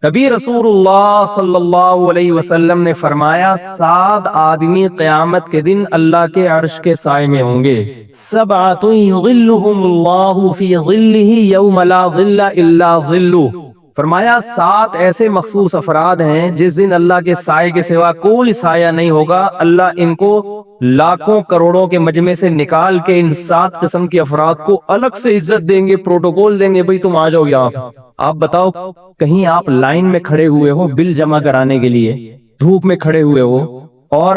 تبھی رسول اللہ صلی اللہ علیہ وسلم نے فرمایا 7 آدمی قیامت کے دن اللہ کے عرش کے سائے میں ہوں گے. 7 یظلهم اللہ فی ظلہ یوم لا ظل الا ظلہ. فرمایا 7 ایسے مخصوص افراد ہیں جس دن اللہ کے سائے کے سوا کوئی سایہ نہیں ہوگا. اللہ ان کو لاکھوں کروڑوں کے مجمع سے نکال کے ان 7 قسم کے افراد کو الگ سے عزت دیں گے، پروٹوکول دیں گے، بھئی تم آ جاؤ یہاں. آپ بتاؤ، کہیں آپ لائن میں کھڑے ہوئے ہو بل جمع کرانے کے لیے، دھوپ میں کھڑے ہوئے ہو، اور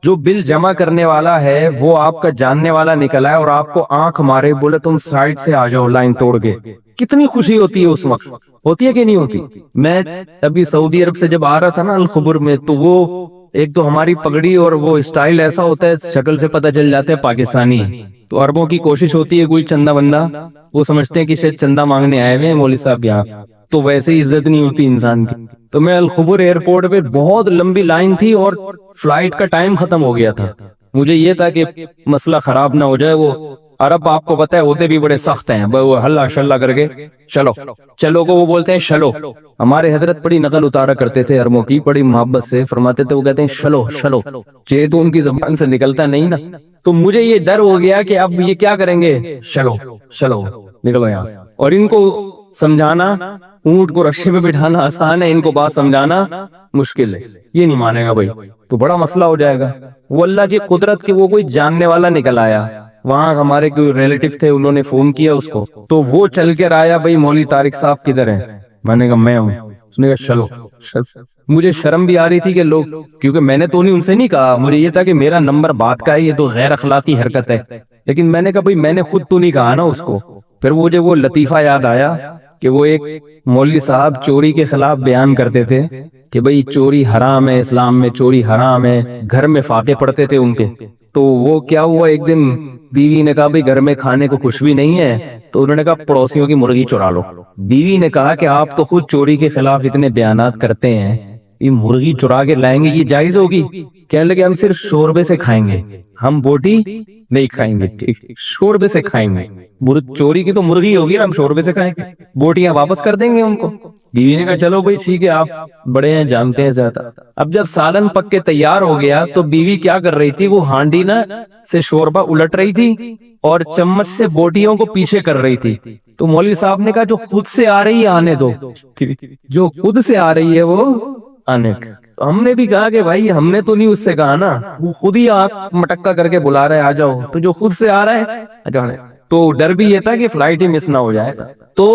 جو بل جمع کرنے والا ہے وہ آپ کا جاننے والا نکلا ہے اور آپ کو آنکھ مارے، بولے تم سائڈ سے آ جاؤ لائن توڑ کے، کتنی خوشی ہوتی ہے اس وقت؟ ہوتی ہے کہ نہیں ہوتی؟ میں ابھی سعودی عرب سے جب آ رہا تھا نا الخبر میں، تو وہ ایک تو ہماری پگڑی اور وہ اسٹائل ایسا ہوتا ہے، شکل سے پتہ چل جاتا ہے پاکستانی. تو عربوں کی کوشش ہوتی ہے کوئی چندہ بندہ، وہ سمجھتے ہیں کہ شاید چندہ مانگنے آئے ہوئے ہیں مولوی صاحب یہاں، تو ویسے ہی عزت نہیں ہوتی انسان کی. تو میں الخبر ایئرپورٹ پہ بہت لمبی لائن تھی اور فلائٹ کا ٹائم ختم ہو گیا تھا. مجھے یہ تھا کہ مسئلہ خراب نہ ہو جائے. وہ عرب آپ کو پتہ ہے ہوتے بھی بڑے سخت ہیں، وہ ہلا شلا کر کے چلو چلو کو وہ بولتے ہیں شلو. ہمارے حضرت بڑی نقل اتارا کرتے تھے عربوں کی، بڑی محبت سے فرماتے تھے، وہ کہتے ہیں شلو شلو. تو ان کی زبان سے نکلتا نہیں نا، تو مجھے یہ ڈر ہو گیا کہ اب یہ کیا کریں گے، شلو شلو نکلو یہاں سے. اور ان کو سمجھانا، اونٹ کو رکشے میں بٹھانا آسان ہے، ان کو بات سمجھانا مشکل ہے. یہ نہیں مانے گا بھائی، تو بڑا مسئلہ ہو جائے گا. وہ اللہ کی قدرت کے وہ کوئی جاننے والا نکل آیا، وہاں ہمارے کوئی ریلیٹیو تھے، انہوں نے فون کیا اس کو، تو وہ چل کر آیا، بھائی مولوی طارق صاحب کدھر ہیں؟ میں نے کہا میں ہوں. اس نے کہا چلو. مجھے شرم بھی آ رہی تھی کہ لوگ، کیونکہ میں نے تو ان سے نہیں کہا، مجھے یہ تھا کہ میرا نمبر بات کا ہے، یہ تو غیر اخلاقی حرکت ہے. لیکن میں نے کہا بھائی میں نے خود تو نہیں کہا نا اس کو. پھر مجھے وہ لطیفہ یاد آیا کہ وہ ایک مولوی صاحب چوری کے خلاف بیان کرتے تھے کہ بھئی چوری حرام ہے، اسلام میں چوری حرام ہے. گھر میں فاتحے پڑھتے تھے ان کے. تو وہ کیا ہوا، ایک دن بیوی نے کہا بھئی گھر میں کھانے کو کچھ بھی نہیں ہے، تو انہوں نے کہا پڑوسیوں کی مرغی چرا لو. بیوی نے کہا کہ آپ تو خود چوری کے خلاف اتنے بیانات کرتے ہیں، یہ مرغی چرا کے لائیں گے، یہ جائز ہوگی؟ کہنے لگے ہم صرف شوربے سے کھائیں گے، ہم بوٹی نہیں کھائیں گے. ٹھیک، شوربے سے کھائیں گے. چوری کی تو مرغی ہوگی، ہم شوربے سے کھائیں گے، بوٹیاں واپس کر دیں گے ان کو. بیوی نے کہا چلو بھائی ٹھیک ہے، آپ بڑے ہیں، جانتے ہیں زیادہ. اب جب سالن پک کے تیار ہو گیا تو بیوی کیا کر رہی تھی، وہ ہانڈی نا سے شوربہ الٹ رہی تھی اور چمچ سے بوٹیوں کو پیچھے کر رہی تھی. تو مولوی صاحب نے کہا جو خود سے آ رہی ہے آنے دو، جو خود سے آ رہی ہے وہ آنے. ہم نے بھی کہا کہ بھائی ہم نے تو نہیں اس سے کہا نا، وہ خود ہی آپ مٹکا کر کے بلا رہے آ جاؤ، تو جو خود سے آ رہا ہے. تو ڈر بھی یہ تھا کہ فلائٹ ہی مس نہ ہو جائے. تو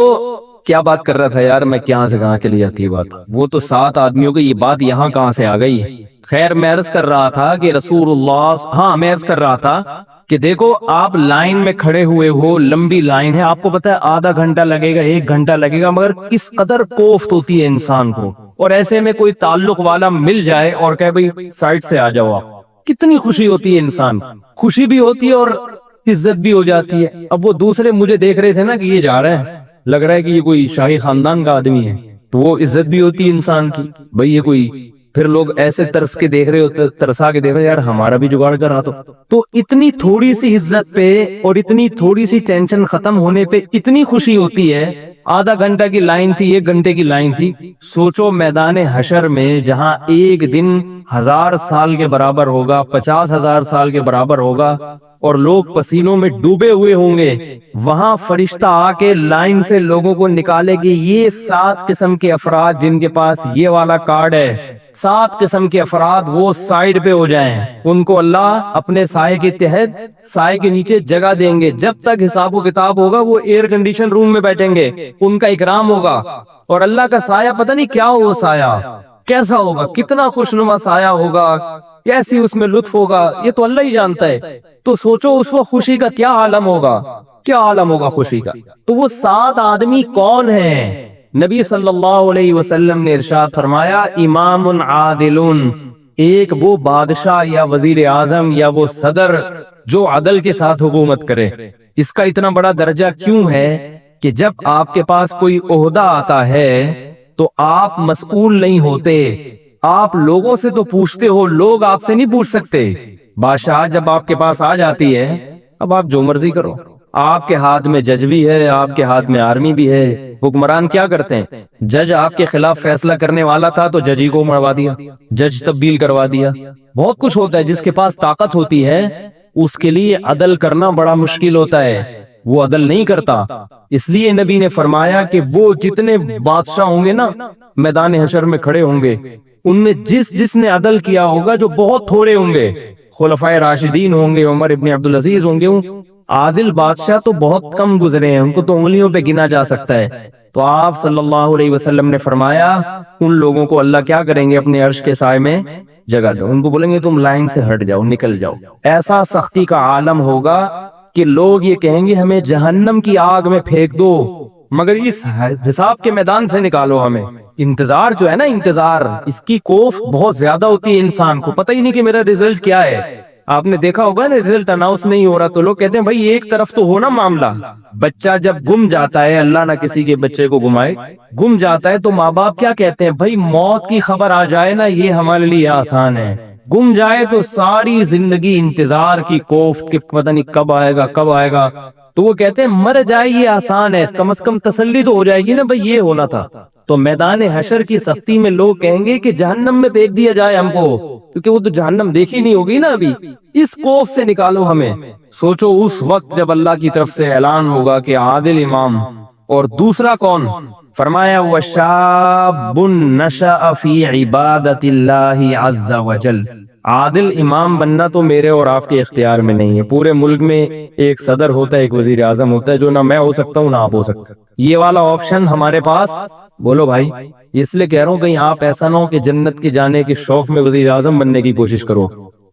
کیا بات کر رہا تھا یار میں، کہاں سے کہاں چلی جاتی ہے بات. وہ تو 7 آدمیوں کی یہ بات یہاں کہاں سے آ گئی. خیر میں عرض کر رہا تھا کہ رسول اللہ، ہاں میں عرض کر رہا تھا کہ دیکھو آپ لائن میں کھڑے ہوئے ہو، لمبی لائن ہے، آپ کو پتا ہے آدھا گھنٹہ لگے گا، 1 گھنٹہ لگے گا، مگر اس قدر کوفت ہوتی ہے انسان کو. اور ایسے میں کوئی تعلق والا مل جائے اور کہے بھئی سائڈ سے آ جاؤ، آپ کتنی خوشی ہوتی ہے انسان. خوشی بھی ہوتی ہے اور عزت بھی ہو جاتی ہے. اب وہ دوسرے مجھے دیکھ رہے تھے نا کہ یہ جا رہا ہے، لگ رہا ہے کہ یہ کوئی شاہی خاندان کا آدمی ہے، تو وہ عزت بھی ہوتی ہے انسان کی. بھئی یہ کوئی، پھر لوگ ایسے ترس کے دیکھ رہے ہوتے، ترسا کے دیکھ رہے، یار ہمارا بھی جگاڑ کرا تو اتنی تھوڑی سی عزت پہ اور اتنی تھوڑی سی ٹینشن ختم ہونے پہ اتنی خوشی ہوتی ہے. آدھا گھنٹہ کی لائن تھی، 1 گھنٹے کی لائن تھی. سوچو میدان حشر میں جہاں ایک دن 1000 سال کے برابر ہوگا، 50,000 سال کے برابر ہوگا، اور لوگ پسینوں میں ڈوبے ہوئے ہوں گے، وہاں فرشتہ آ کے لائن سے لوگوں کو نکالے گی. یہ 7 قسم کے افراد جن کے پاس یہ والا کارڈ ہے، 7 قسم کے افراد وہ سائیڈ پہ ہو جائیں، ان کو اللہ اپنے سائے کے تحت، سائے کے نیچے جگہ دیں گے. جب تک حساب و کتاب ہوگا وہ ایئر کنڈیشن روم میں بیٹھیں گے، ان کا اکرام ہوگا. اور اللہ کا سایہ پتہ نہیں کیا ہو، سایہ کیسا ہوگا، کتنا خوشنما سایہ ہوگا، کیسی اس میں لطف ہوگا، یہ تو اللہ ہی جانتا ہے. تو سوچو اس وقت خوشی کا کیا عالم ہوگا، کیا عالم ہوگا خوشی کا. تو وہ 7 آدمی کون ہیں؟ نبی صلی اللہ علیہ وسلم نے ارشاد فرمایا امام عادل، ایک وہ بادشاہ یا وزیر اعظم یا وہ صدر جو عدل کے ساتھ حکومت کرے. اس کا اتنا بڑا درجہ کیوں ہے کہ جب آپ کے پاس کوئی عہدہ آتا ہے تو آپ مسئول نہیں ہوتے، آپ لوگوں سے تو پوچھتے ہو، لوگ آپ سے نہیں پوچھ سکتے. بادشاہ جب آپ کے پاس آ جاتی ہے، اب آپ جو مرضی کرو، آپ کے ہاتھ میں جج بھی ہے، آپ کے ہاتھ میں آرمی بھی ہے، حکمران کیا کرتے ہیں؟ جج آپ کے خلاف فیصلہ کرنے والا تھا تو جج ہی کو مروا دیا، جج تبدیل کروا دیا۔ بہت کچھ ہوتا ہے، جس کے پاس طاقت ہوتی ہے اس کے لیے عدل کرنا بڑا مشکل ہوتا ہے، وہ عدل نہیں کرتا۔ اس لیے نبی نے فرمایا کہ وہ جتنے بادشاہ ہوں گے نا میدان حشر میں کھڑے ہوں گے، ان میں جس نے عدل کیا ہوگا، جو بہت تھوڑے ہوں گے، خلفائے راشدین ہوں گے، عمر ابن عبدالعزیز ہوں گے، عادل بادشاہ تو بہت کم گزرے ہیں، ان کو تو انگلیوں پہ گنا جا سکتا ہے۔ تو آپ صلی اللہ علیہ وسلم نے فرمایا ان لوگوں کو اللہ کیا کریں گے؟ اپنے عرش کے سائے میں جگہ دو، ان کو بولیں گے تم لائن سے ہٹ جاؤ، نکل جاؤ۔ ایسا سختی کا عالم ہوگا کہ لوگ یہ کہیں گے ہمیں جہنم کی آگ میں پھینک دو مگر اس حساب کے میدان سے نکالو ہمیں۔ انتظار جو ہے نا، انتظار، اس کی کوف بہت زیادہ ہوتی ہے، انسان کو پتہ ہی نہیں کہ میرا رزلٹ کیا ہے۔ آپ نے دیکھا ہوگا نا، رزلٹ اناؤنس نہیں ہو رہا تو لوگ کہتے ہیں بھائی ایک طرف تو ہونا معاملہ۔ بچہ جب گم جاتا ہے، اللہ نہ کسی کے بچے کو گمائے، گم جاتا ہے تو ماں باپ کیا کہتے ہیں؟ بھائی موت کی خبر آ جائے نا یہ ہمارے لیے آسان ہے، گم جائے تو ساری زندگی انتظار کی کوفت کہ پتہ نہیں کب آئے گا کب آئے گا۔ تو وہ کہتے ہیں مر جائے یہ آسان ہے، کم از کم تسلی تو ہو جائے گی نا بھائی یہ ہونا تھا۔ تو میدان حشر کی سختی میں لوگ کہیں گے کہ جہنم میں پھینک دیا جائے ہم کو، کیونکہ وہ تو جہنم دیکھی نہیں ہوگی نا ابھی، اس خوف سے نکالو ہمیں۔ سوچو اس وقت جب اللہ کی طرف سے اعلان ہوگا کہ عادل امام، اور دوسرا کون؟ فرمایا وَشَابٌ نَشَأَ فِي عِبَادَةِ اللَّهِ عَزَّ وَجَلَّ۔ عادل امام بننا تو میرے اور آپ کے اختیار میں نہیں ہے۔ پورے ملک میں ایک صدر ہوتا ہے، ایک وزیر اعظم ہوتا ہے، جو نہ میں ہو سکتا ہوں نہ آپ ہو سکتا۔ یہ والا آپشن ہمارے پاس، بولو بھائی، اس لیے کہہ رہا ہوں کہیں آپ ایسا نہ ہو کہ جنت کے جانے کے شوق میں وزیر اعظم بننے کی کوشش کرو،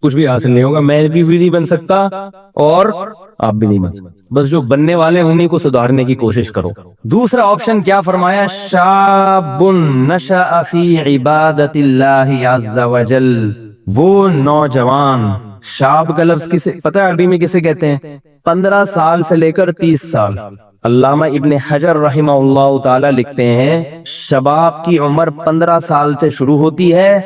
کچھ بھی حاصل نہیں ہوگا۔ میں بھی نہیں بن سکتا اور آپ بھی نہیں بن سکتے، بس جو بننے والے ہیں انہیں کو سدھارنے کی کوشش کرو۔ دوسرا آپشن کیا فرمایا؟ شاب نشأ فی عبادت اللہ عز وجل، وہ نوجوان۔ شاب کا لفظ کسے پتہ ہے عربی میں کسے کہتے ہیں؟ 15 سال سے لے کر 30 سال۔ علامہ ابن حجر رحمہ اللہ تعالی لکھتے ہیں شباب کی عمر 15 سال سے شروع ہوتی ہے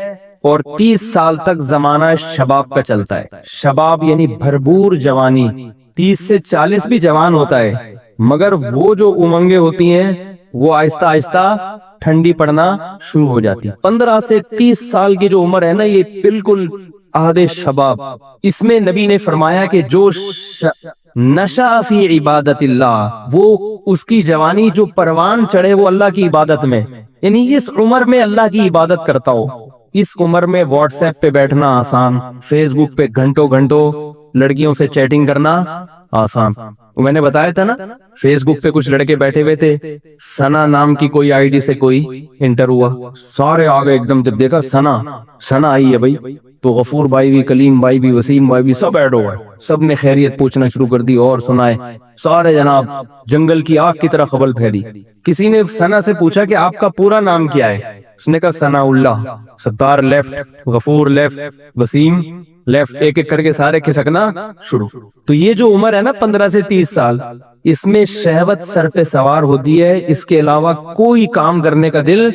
اور 30 سال تک زمانہ شباب کا چلتا ہے۔ شباب یعنی بھرپور جوانی، 30 سے 40 بھی جوان ہوتا ہے، مگر وہ جو امنگیں ہوتی ہیں وہ آہستہ آہستہ ٹھنڈی پڑنا شروع ہو جاتی۔ 15 سے 30 سال کی جو عمر ہے نا، یہ بالکل عہد شباب۔ اس میں نبی نے فرمایا کہ جو نشأ فی عبادت اللہ، وہ اس کی جوانی جو پروان چڑھے وہ اللہ کی عبادت میں، یعنی اس عمر میں اللہ کی عبادت کرتا ہو۔ اس عمر میں واٹس ایپ پہ بیٹھنا آسان، فیس بک پہ گھنٹوں گھنٹوں لڑکیوں سے چیٹنگ کرنا آسان۔ میں نے بتایا تھا نا، فیس بک پہ کچھ لڑکے بیٹھے ہوئے تھے، سنا نام کی کوئی آئی ڈی سے کوئی انٹر ہوا، سارے آگے ایک دم، جب دیکھا سنا آئی ہے بھائی، تو غفور بھائی بھی، کلیم بھائی بھی، وسیم بھائی بھی، سب ایڈ ہو گئے، سب نے خیریت پوچھنا شروع کر دی اور سنائے، سارے جناب جنگل کی آگ کی طرح خبر پھیلی۔ کسی نے سنا سے پوچھا کہ آپ کا پورا نام کیا ہے؟ اس نے کہا ثناء اللہ۔ ستار لیفٹ، غفور لیفٹ، وسیم لیفٹ، ایک ایک کر کے سارے کھسکنا شروع۔ تو یہ جو عمر ہے نا 15 سے 30 سال، اس میں شہوت سر پہ سوار ہوتی ہے، اس کے علاوہ کوئی کام کرنے کا دل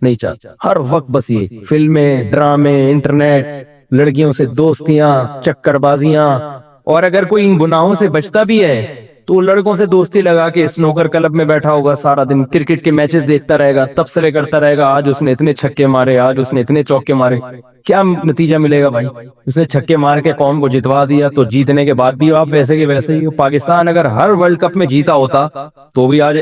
نہیں چاہتا، ہر وقت بس یہ فلمیں، ڈرامے، انٹرنیٹ، لڑکیوں سے دوستیاں، چکر بازیاں، اور اگر کوئی ان گناہوں سے بچتا بھی ہے تو لڑکوں سے دوستی لگا کے سنوکر کلب میں بیٹھا ہوگا، سارا دن کرکٹ کے میچز دیکھتا رہے گا، تبصرے کرتا رہے گا، آج اس نے اتنے چھکے مارے، آج اس نے اتنے چوکے مارے۔ کیا نتیجہ ملے گا بھائی؟ اس نے چھکے مار کے قوم کو جتوا دیا، تو جیتنے کے بعد بھی آپ ویسے کے ویسے ہی۔ پاکستان اگر ہر ورلڈ کپ میں جیتا ہوتا تو بھی آج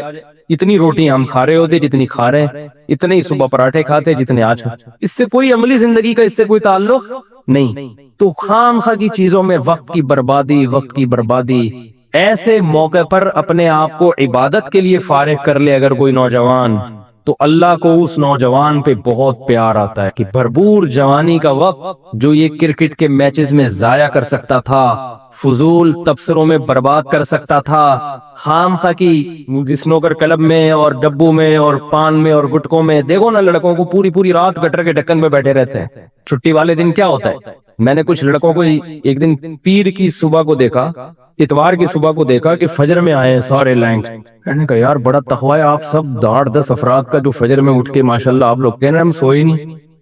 اتنی روٹیاں ہم کھا رہے ہوتے جتنی کھا رہے ہیں، اتنے ہی صبح پراٹھے کھاتے جتنے آج۔ اس سے کوئی عملی زندگی کا اس سے کوئی تعلق نہیں۔ تو خام خواہ کی چیزوں میں وقت کی بربادی، وقت کی بربادی۔ ایسے موقع پر اپنے آپ کو عبادت کے لیے فارغ کر لے اگر کوئی نوجوان، تو اللہ کو اس نوجوان پہ بہت پیار آتا ہے کہ بھرپور جوانی کا وقت جو یہ کرکٹ کے میچز میں ضائع کر سکتا تھا، فضول تبصروں میں برباد کر سکتا تھا، خام خواہ کی سنوکر کلب میں اور ڈبو میں اور پان میں اور گٹکوں میں، دیکھو نا لڑکوں کو پوری رات گٹر کے ڈھکن میں بیٹھے رہتے ہیں۔ چھٹی والے دن کیا ہوتا ہے؟ میں نے کچھ لڑکوں کو ایک دن پیر کی صبح کو دیکھا، اتوار کی صبح کو دیکھا کہ فجر میں آئے سارے لینک۔ میں نے کہا یار بڑا تقوی ہے آپ سب 8-10 افراد کا جو فجر میں اٹھ کے ماشاءاللہ آپ لوگ کہہ رہے ہیں ہم سوئے نہیں،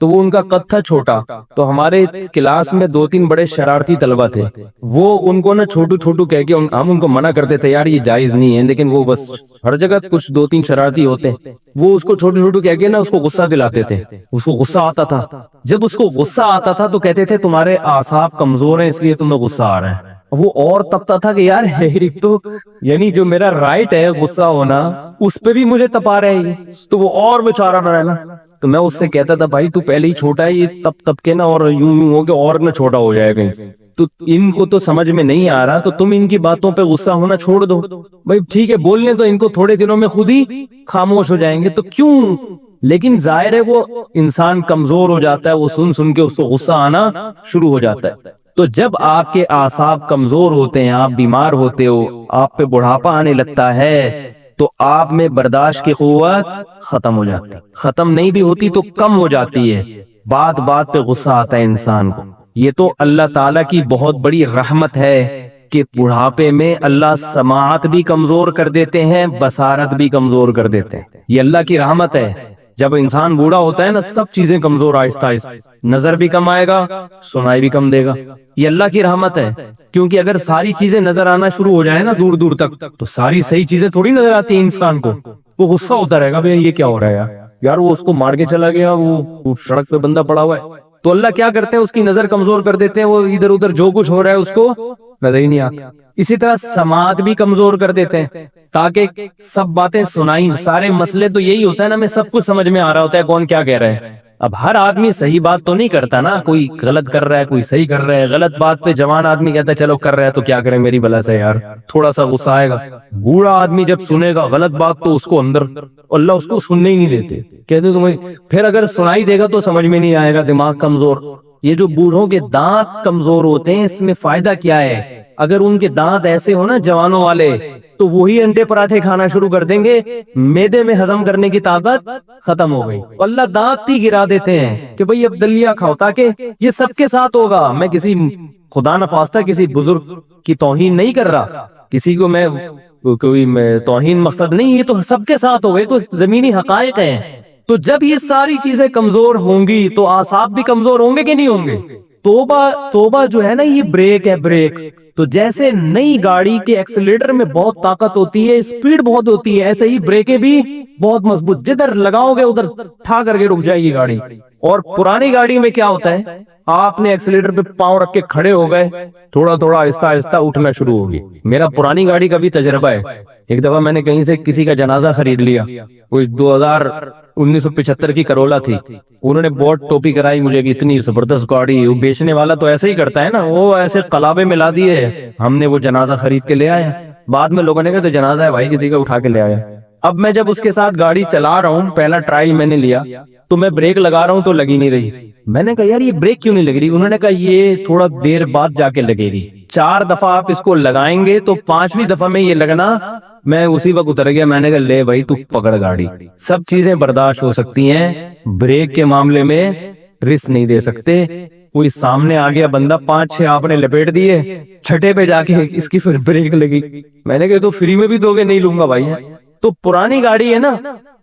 تو وہ ان کا قد تھا چھوٹا، تو ہمارے کلاس میں 2-3 بڑے شرارتی طلبہ تھے، وہ ان کو نا چھوٹو چھوٹو کہہ کے ہم ان کو منع کرتے تھے یار یہ جائز نہیں ہے، لیکن وہ بس ہر جگہ کچھ 2-3 شرارتی ہوتے، وہ اس کو چھوٹو چھوٹو کہہ کے نا اس کو غصہ دلاتے تھے، اس کو غصہ آتا تھا، جب اس کو غصہ آتا تھا تو کہتے تھے تمہارے اعصاب کمزور ہیں اس لیے تمہیں غصہ آ رہا ہے۔ وہ اور تپتا تھا کہ یار ایک تو یعنی جو میرا رائٹ ہے غصہ ہونا اس پہ بھی مجھے تپا رہے ہیں، تو وہ اور بیچارہ نہ رہنا۔ تو میں اس سے کہتا تھا بھائی تو پہلے ہی چھوٹا ہے، یہ تپ کے نا اور یوں ہو کے اور نہ چھوٹا ہو جائے گا، تو ان کو تو سمجھ میں نہیں آ رہا، تو تم ان کی باتوں پہ غصہ ہونا چھوڑ دو بھائی، ٹھیک ہے بولنے تو ان کو تھوڑے دنوں میں خود ہی خاموش ہو جائیں گے، تو کیوں؟ لیکن ظاہر ہے وہ انسان کمزور ہو جاتا ہے، وہ سن کے اس کو غصہ آنا شروع ہو جاتا ہے۔ تو جب آپ کے اعصاب کمزور ہوتے ہیں، آپ بیمار ہوتے ہو، آپ پہ بڑھاپا آنے لگتا ہے، تو آپ میں برداشت کی قوت ختم ہو جاتی ہے، ختم نہیں بھی ہوتی تو کم ہو جاتی ہے، بات بات پہ غصہ آتا ہے انسان کو۔ یہ تو اللہ تعالیٰ کی بہت بڑی رحمت ہے کہ بڑھاپے میں اللہ سماعت بھی کمزور کر دیتے ہیں، بصارت بھی کمزور کر دیتے ہیں، یہ اللہ کی رحمت ہے۔ جب انسان بوڑھا ہوتا ہے نا سب چیزیں کمزور آہستہ آہستہ، نظر بھی کم آئے گا، سنائی بھی کم دے گا، یہ اللہ کی رحمت ہے، کیونکہ اگر ساری چیزیں نظر آنا شروع ہو جائے نا دور دور تک تو ساری صحیح چیزیں تھوڑی نظر آتی ہیں انسان کو، وہ غصہ ہوتا رہے گا بھئی یہ کیا ہو رہا ہے یار وہ اس کو مار کے چلا گیا، وہ سڑک پہ بندہ پڑا ہوا ہے، تو اللہ کیا کرتے ہیں اس کی نظر کمزور کر دیتے ہیں، وہ ادھر ادھر جو کچھ ہو رہا ہے اس کو نظر ہی نہیں آتا۔ اسی طرح سماعت بھی کمزور کر دیتے ہیں تاکہ سب باتیں سنائیں، سارے مسئلے تو یہی ہوتا ہے نا، میں سب کچھ سمجھ میں آ رہا ہوتا ہے کون کیا کہہ رہا ہے۔ اب ہر آدمی صحیح بات تو نہیں کرتا نا، کوئی غلط کر رہا ہے کوئی صحیح کر رہا ہے، غلط بات پہ جوان آدمی کہتا ہے چلو کر رہا ہے تو کیا کرے میری بلا سے یار، تھوڑا سا غصہ آئے گا۔ بوڑھا آدمی جب سنے گا غلط بات تو اس کو اندر اللہ اس کو سننے ہی نہیں دیتے، کہتے تمہیں پھر اگر سنائی دے گا تو سمجھ میں نہیں آئے گا، دماغ کمزور۔ یہ جو بوڑھوں کے دانت کمزور ہوتے ہیں اس میں فائدہ کیا ہے؟ اگر ان کے دانت ایسے ہو نا جوانوں والے تو وہی انڈے پراٹھے کھانا شروع کر دیں گے، معدے میں ہضم کرنے کی طاقت ختم ہو گئی، اللہ دانت ہی گرا دیتے ہیں کہ بھئی اب دلیا کھاؤ، تاکہ یہ سب کے ساتھ ہوگا۔ میں کسی خدا نخواستہ کسی بزرگ کی توہین نہیں کر رہا، کسی کو میں کوئی توہین مقصد نہیں، یہ تو سب کے ساتھ ہوگا، یہ تو زمینی حقائق ہیں۔ تو جب یہ ساری چیزیں کمزور ہوں گی تو اعصاب بھی کمزور ہوں گے کہ نہیں ہوں گے؟ توبہ جو ہے نا یہ بریک ہے، بریک۔ تو جیسے نئی گاڑی کے ایکسیلیٹر میں بہت طاقت ہوتی ہے، اسپیڈ بہت ہوتی ہے، ایسے ہی بریکیں بھی بہت مضبوط، جدھر لگاؤ گے ادھر ٹھا کر کے رک جائے گی گاڑی۔ اور پرانی گاڑی میں کیا ہوتا ہے، آپ نے ایکسیلیٹر پہ پاؤں رکھ کے کھڑے ہو گئے، تھوڑا تھوڑا آہستہ آہستہ اٹھنا شروع ہوگی۔ میرا پرانی گاڑی کا بھی تجربہ ہے، ایک دفعہ میں نے کہیں سے کسی کا جنازہ خرید لیا، کوئی 1975 کی کرولا تھی، انہوں نے بہت ٹوپی کرائی مجھے کہ اتنی زبردست گاڑی، وہ بیچنے والا تو ایسے ہی کرتا ہے نا، وہ ایسے قلابے ملا دیے، ہم نے وہ جنازہ خرید کے لے آئے، بعد میں لوگوں نے کہا تو جنازہ ہے بھائی کسی کا اٹھا کے لے آیا۔ اب میں جب اس کے ساتھ گاڑی چلا رہا ہوں، پہلا ٹرائل میں نے لیا تو میں بریک لگا رہا ہوں تو لگی نہیں رہی، میں نے کہا یار یہ بریک کیوں نہیں لگ رہی؟ انہوں نے کہا یہ تھوڑا دیر بعد جا کے لگے گی، 4 دفعہ آپ اس کو لگائیں گے تو 5ویں دفعہ میں یہ لگنا۔ میں اسی وقت اتر گیا، میں نے کہا لے بھائی تو پکڑ گاڑی، سب چیزیں برداشت ہو سکتی ہیں، بریک کے معاملے میں رسک نہیں دے سکتے۔ کوئی سامنے آ گیا بندہ، 5-6 آپ نے لپیٹ دیے، چھٹے پہ جا کے اس کی پھر بریک لگی، میں نے کہا تو فری میں بھی دو گے؟ نہیں لوں گا بھائی۔ تو پرانی گاڑی ہے نا،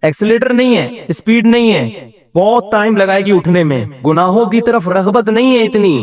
ایکسیلیٹر نہیں ہے، اسپیڈ نہیں ہے، بہت ٹائم لگائے گی اٹھنے میں، گناہوں کی طرف رغبت نہیں ہے اتنی،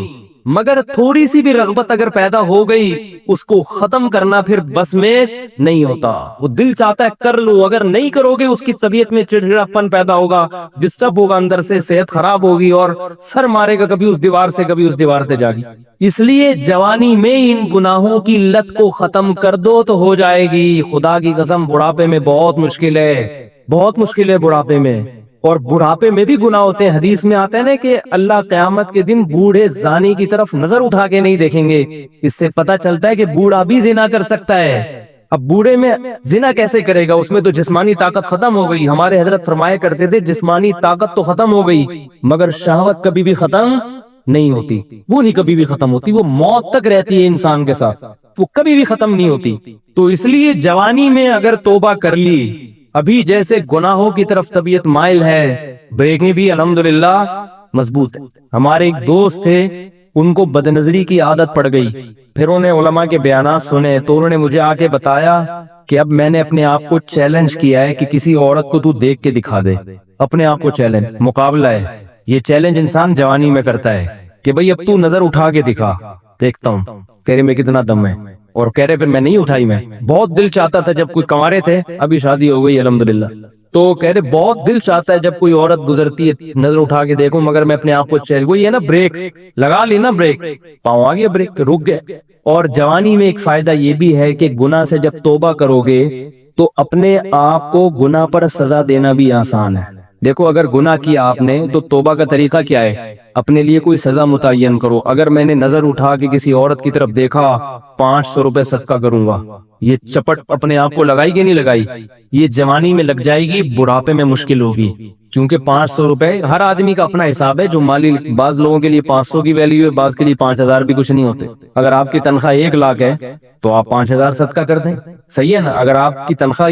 مگر تھوڑی سی بھی رغبت اگر پیدا ہو گئی اس کو ختم کرنا پھر بس میں نہیں ہوتا۔ وہ دل چاہتا ہے کر لو، اگر نہیں کرو گے اس کی طبیعت میں چڑچڑاپن پیدا ہوگا، ڈسٹرب ہوگا اندر سے، صحت خراب ہوگی اور سر مارے گا کبھی اس دیوار سے کبھی اس دیوار سے جا کے۔ اس لیے جوانی میں ان گناہوں کی لت کو ختم کر دو تو ہو جائے گی۔ خدا کی قسم بڑھاپے میں بہت مشکل ہے، بہت مشکل ہے بڑھاپے میں، اور بڑھاپے میں بھی گناہ ہوتے ہیں۔ حدیث میں آتا ہے نا کہ اللہ قیامت کے دن بوڑھے زانی کی طرف نظر اٹھا کے نہیں دیکھیں گے، اس سے پتہ چلتا ہے کہ بوڑھا بھی زنا کر سکتا ہے۔ اب بوڑھے میں زنا کیسے کرے گا؟ اس میں تو جسمانی طاقت ختم ہو گئی۔ ہمارے حضرت فرمایا کرتے تھے جسمانی طاقت تو ختم ہو گئی مگر شہوت کبھی بھی ختم نہیں ہوتی، وہ نہیں کبھی بھی ختم ہوتی، وہ موت تک رہتی ہے انسان کے ساتھ، وہ کبھی بھی ختم نہیں ہوتی۔ تو اس لیے جوانی میں اگر توبہ کر لی، ابھی جیسے گناہوں کی طرف طبیعت مائل ہے، بریکیں بھی الحمدللہ مضبوط ہے۔ ہمارے ایک دوست تھے، ان کو بدنظری کی عادت پڑ گئی، پھر انہیں علماء کے بیانات سنے تو انہوں نے مجھے آ کے بتایا کہ اب میں نے اپنے آپ کو چیلنج کیا ہے کہ کسی عورت کو تو دیکھ کے دکھا دے، اپنے آپ کو چیلنج، مقابلہ ہے، یہ چیلنج انسان جوانی میں کرتا ہے کہ بھئی اب تو نظر اٹھا کے دکھا، دیکھتا ہوں تیرے میں کتنا دم ہے، اور کہہ رہے پھر میں نہیں اٹھائی، میں بہت دل چاہتا تھا جب کوئی کنوارے تھے، ابھی شادی ہو گئی الحمدللہ، تو کہہ رہے بہت دل چاہتا ہے جب کوئی عورت گزرتی ہے نظر اٹھا کے دیکھوں، مگر میں اپنے آپ کو وہی ہے نا بریک لگا لی نا، بریک پاؤں آ گیا، بریک رک گئے۔ اور جوانی میں ایک فائدہ یہ بھی ہے کہ گناہ سے جب توبہ کرو گے تو اپنے آپ کو گناہ پر سزا دینا بھی آسان ہے۔ دیکھو اگر گناہ کیا آپ نے تو توبہ کا طریقہ کیا ہے، اپنے لیے کوئی سزا متعین کرو۔ اگر میں نے نظر اٹھا کے کسی عورت کی طرف دیکھا، 500 روپے صدقہ کروں گا، یہ چپٹ اپنے آپ کو لگائی کہ نہیں لگائی؟ یہ جوانی میں لگ جائے گی، بڑھاپے میں مشکل ہوگی، کیونکہ 500 روپے ہر آدمی کا اپنا حساب ہے، جو مالی بعض لوگوں کے لیے 500 کی ویلیو ہے، بعض کے لیے 5000 بھی کچھ نہیں ہوتے۔ اگر آپ کی تنخواہ 1 لاکھ ہے تو آپ 5000 صدقہ کر دیں، صحیح ہے نا؟ اگر آپ کی تنخواہ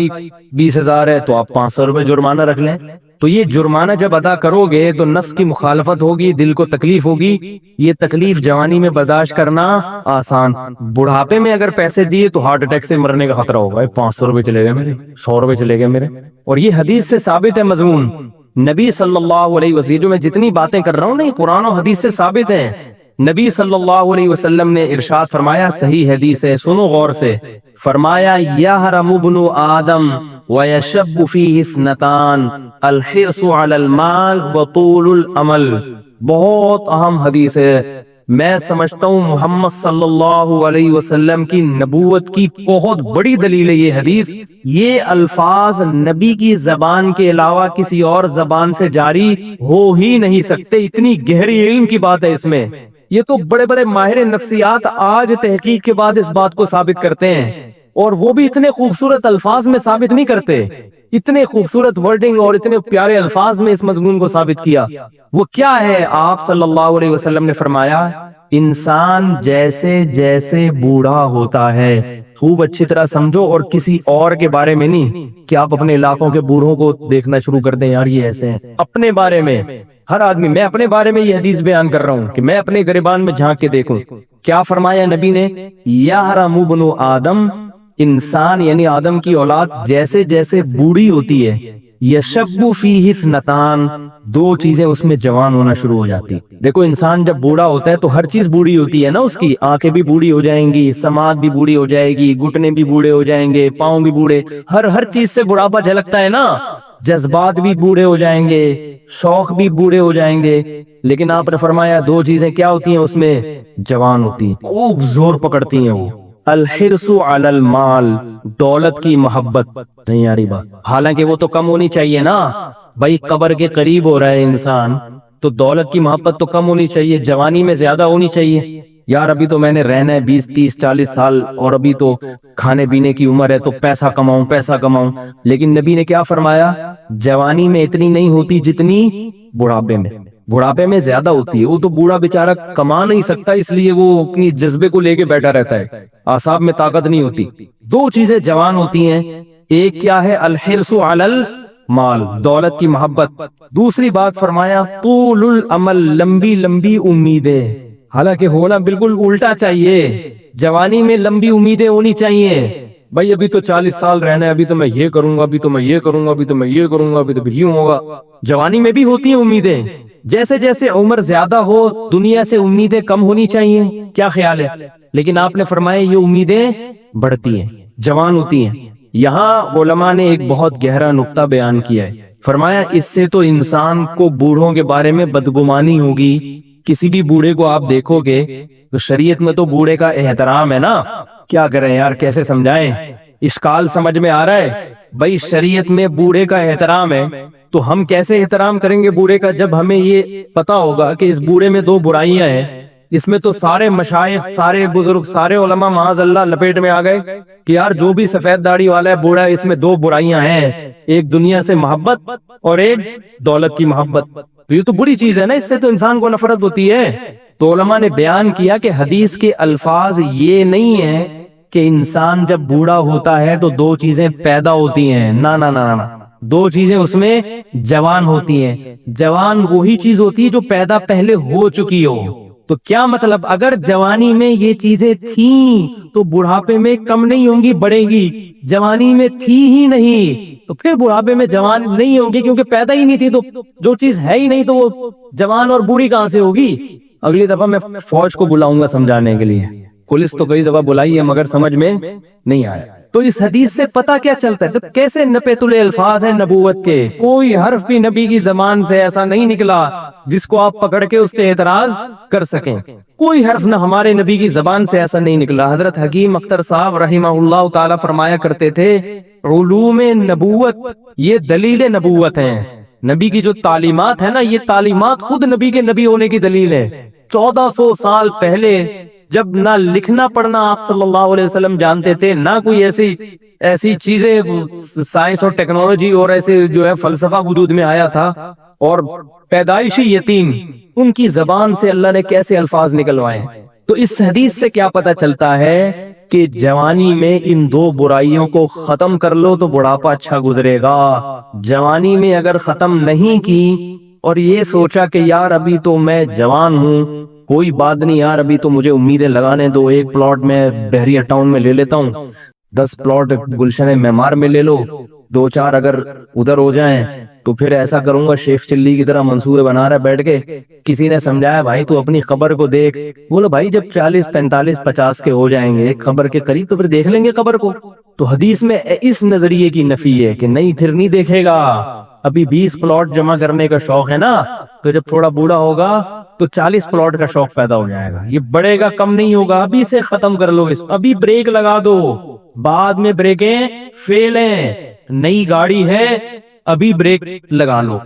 20,000 ہے تو آپ 500 روپے جرمانہ رکھ لیں۔ تو یہ جرمانہ جب ادا کرو گے تو نفس کی مخالفت ہوگی، دل کو تکلیف ہوگی، یہ تکلیف جوانی میں برداشت کرنا آسان، بڑھاپے میں اگر پیسے دیے تو ہارٹ اٹیک سے مرنے کا خطرہ ہوگا، 500 روپے چلے گئے میرے، 100 روپے چلے گئے میرے۔ اور یہ حدیث سے ثابت ہے مضمون، نبی صلی اللہ علیہ وسلم، جو میں جتنی باتیں کر رہا ہوں نا یہ قرآن و حدیث سے ثابت ہے۔ نبی صلی اللہ علیہ وسلم نے ارشاد فرمایا، صحیح حدیث ہے، سنو غور سے، فرمایا یحرم ابن آدم ویشب فیہ اثنتان الحرص علی المال وطول العمل۔ بہت اہم حدیث ہے، میں سمجھتا ہوں محمد صلی اللہ علیہ وسلم کی نبوت کی بہت بڑی دلیل ہے یہ حدیث۔ یہ الفاظ نبی کی زبان کے علاوہ کسی اور زبان سے جاری ہو ہی نہیں سکتے، اتنی گہری علم کی بات ہے اس میں۔ یہ تو بڑے بڑے ماہر نفسیات آج تحقیق کے بعد اس بات کو ثابت کرتے ہیں، اور وہ بھی اتنے خوبصورت الفاظ میں ثابت نہیں کرتے، اتنے خوبصورت ورڈنگ اور اتنے پیارے الفاظ میں اس مضمون کو ثابت کیا۔ وہ کیا ہے؟ آپ صلی اللہ علیہ وسلم نے فرمایا، انسان جیسے جیسے بوڑھا ہوتا ہے، خوب اچھی طرح سمجھو، اور کسی اور کے بارے میں نہیں کہ آپ اپنے علاقوں کے بوڑھوں کو دیکھنا شروع کر دیں، یار یہ ایسے ہیں، اپنے بارے میں ہر آدمی، میں اپنے بارے میں یہ حدیث بیان کر رہا ہوں کہ میں اپنے گریبان میں جھانک کے دیکھوں۔ کیا فرمایا نبی نے؟ یحرم ابن آدم، انسان یعنی آدم کی اولاد جیسے جیسے بوڑھی ہوتی ہے، یشب فیہ اثنتان، 2 چیزیں اس میں جوان ہونا شروع ہو جاتی۔ دیکھو انسان جب بوڑھا ہوتا ہے تو ہر چیز بوڑھی ہوتی ہے نا، اس کی آنکھیں بھی بوڑھی ہو جائیں گی، سماعت بھی بوڑھی ہو جائے گی، گھٹنے بھی بوڑھے ہو جائیں گے، پاؤں بھی بوڑھے، ہر چیز سے بڑھاپا جھلکتا ہے نا، جذبات بھی بوڑھے ہو جائیں گے، شوق بھی بوڑھے ہو جائیں گے، لیکن آپ نے فرمایا 2 چیزیں کیا ہوتی ہیں اس میں؟ جوان ہوتی ہیں، خوب زور پکڑتی ہیں وہ، الحرص علی المال، دولت کی محبت، نہیں آ رہی بات؟ حالانکہ وہ تو کم ہونی چاہیے نا، بھائی قبر کے قریب ہو رہا ہے انسان تو دولت کی محبت تو کم ہونی چاہیے، جوانی میں زیادہ ہونی چاہیے۔ یار ابھی تو میں نے رہنا ہے 20 30 40 سال، اور ابھی تو کھانے پینے کی عمر ہے، تو پیسہ کماؤں پیسہ کماؤں، لیکن نبی نے کیا فرمایا؟ جوانی میں اتنی نہیں ہوتی جتنی بڑھاپے میں، بڑھاپے میں زیادہ ہوتی ہے۔ وہ تو بوڑھا بیچارہ کما نہیں سکتا، اس لیے وہ اپنی جذبے کو لے کے بیٹھا رہتا ہے، اعصاب میں طاقت نہیں ہوتی۔ 2 چیزیں جوان ہوتی ہیں، ایک کیا ہے؟ الحرص علی المال، دولت کی محبت، دوسری بات فرمایا طول العمل، لمبی لمبی امیدیں۔ حالانکہ ہونا بالکل الٹا چاہیے، جوانی میں لمبی امیدیں ہونی چاہیے، بھائی ابھی تو 40 سال رہنا ہے، ابھی تو میں یہ کروں گا، ابھی تو میں یہ کروں گا، ابھی تو میں یہ کروں گا، ابھی تو یوں ہوگا۔ جوانی میں بھی ہوتی ہیں امیدیں، جیسے جیسے عمر زیادہ ہو دنیا سے امیدیں کم ہونی چاہیے، کیا خیال ہے؟ لیکن آپ نے فرمایا یہ امیدیں بڑھتی ہیں، جوان ہوتی ہیں۔ یہاں علماء نے ایک بہت گہرا نقطہ بیان کیا ہے، فرمایا اس سے تو انسان کو بوڑھوں کے بارے میں بدگمانی ہوگی۔ کسی بھی بوڑھے کو آپ دیکھو گے تو شریعت میں تو بوڑھے کا احترام ہے نا، کیا کریں یار، کیسے سمجھائیں؟ اشکال سمجھ میں آ رہا ہے؟ بھائی شریعت میں بوڑھے کا احترام ہے تو ہم کیسے احترام کریں گے بوڑھے کا، جب ہمیں یہ پتا ہوگا کہ اس بوڑھے میں 2 برائیاں ہیں۔ اس میں تو سارے مشائخ، سارے بزرگ، سارے علماء معاذ اللہ لپیٹ میں آ گئے کہ یار جو بھی سفید داڑھی والا ہے بوڑھا ہے، اس میں 2 برائیاں ہیں، ایک دنیا سے محبت اور ایک دولت کی محبت۔ تو یہ تو بری چیز ہے نا، اس سے تو انسان کو نفرت ہوتی ہے۔ تو علماء نے بیان کیا کہ حدیث کے الفاظ یہ نہیں ہیں کہ انسان جب بوڑھا ہوتا ہے تو 2 چیزیں پیدا ہوتی ہیں، نا نا نا نا، 2 چیزیں اس میں جوان ہوتی ہیں۔ جوان وہی چیز ہوتی ہے جو پیدا پہلے ہو چکی ہو، تو کیا مطلب اگر جوانی میں یہ چیزیں تھیں تو بڑھاپے میں کم نہیں ہوں گی، بڑھے گی۔ جوانی میں تھی ہی نہیں تو پھر بڑھاپے میں جوان نہیں ہوگی، کیونکہ پیدا ہی نہیں تھی، تو جو چیز ہے ہی نہیں تو وہ جوان اور بوڑھی کہاں سے ہوگی۔ اگلی دفعہ میں فوج کو بلاؤں گا سمجھانے کے لیے، پولیس تو کئی دفعہ بلائی ہے مگر سمجھ میں نہیں آیا۔ تو اس حدیث سے پتہ کیا چلتا ہے؟ تو کیسے نپے تلے الفاظ ہیں نبوت کے، کوئی حرف بھی نبی کی زبان سے ایسا نہیں نکلا جس کو آپ پکڑ کے اس پہ اعتراض کر سکیں۔ کوئی حرف نہ ہمارے نبی کی زبان سے ایسا نہیں نکلا۔ حضرت حکیم اختر صاحب رحمہ اللہ تعالی فرمایا کرتے تھے، علوم نبوت یہ دلیل نبوت ہیں۔ نبی کی جو تعلیمات ہے نا، یہ تعلیمات خود نبی کے نبی ہونے کی دلیل ہے۔ 1400 سال پہلے جب نہ لکھنا پڑھنا آپ صلی اللہ علیہ وسلم جانتے تھے، نہ کوئی ایسی چیزیں سائنس اور ٹیکنالوجی اور ایسے جو ہے فلسفہ وجود میں آیا تھا، اور پیدائشی یتیم ان کی زبان سے اللہ نے کیسے الفاظ نکلوائے۔ تو اس حدیث سے کیا پتہ چلتا ہے کہ جوانی میں ان دو برائیوں کو ختم کر لو تو بڑھاپا اچھا گزرے گا۔ جوانی میں اگر ختم نہیں کی اور یہ سوچا کہ یار ابھی تو میں جوان ہوں، کوئی بات نہیں یار، ابھی تو مجھے امیدیں لگانے دو، ایک پلاٹ میں بحریہ ٹاؤن میں لے لیتا ہوں، 10 پلاٹ گلشن معمار میں لے لو، 2-4 اگر ادھر ہو جائیں تو پھر ایسا کروں گا شیخ چلی کی طرح منصورے بنا رہا ہے بیٹھ کے۔ کسی نے سمجھایا بھائی تو اپنی قبر کو دیکھ، بولو بھائی جب 40 45 50 کے ہو جائیں گے قبر کے قریب تو پھر دیکھ لیں گے قبر کو۔ تو حدیث میں اس نظریے کی نفی ہے کہ نہیں پھر نہیں دیکھے گا، ابھی 20 پلاٹ جمع کرنے کا شوق ہے نا، تو جب تھوڑا بوڑھا ہوگا تو 40 پلاٹ کا شوق پیدا ہو جائے گا، یہ بڑھے گا کم نہیں ہوگا۔ ابھی سے ختم کر لو، اس ابھی بریک لگا دو، بعد میں بریکیں فیل ہیں۔ نئی گاڑی ہے ابھی بریک لگا لو،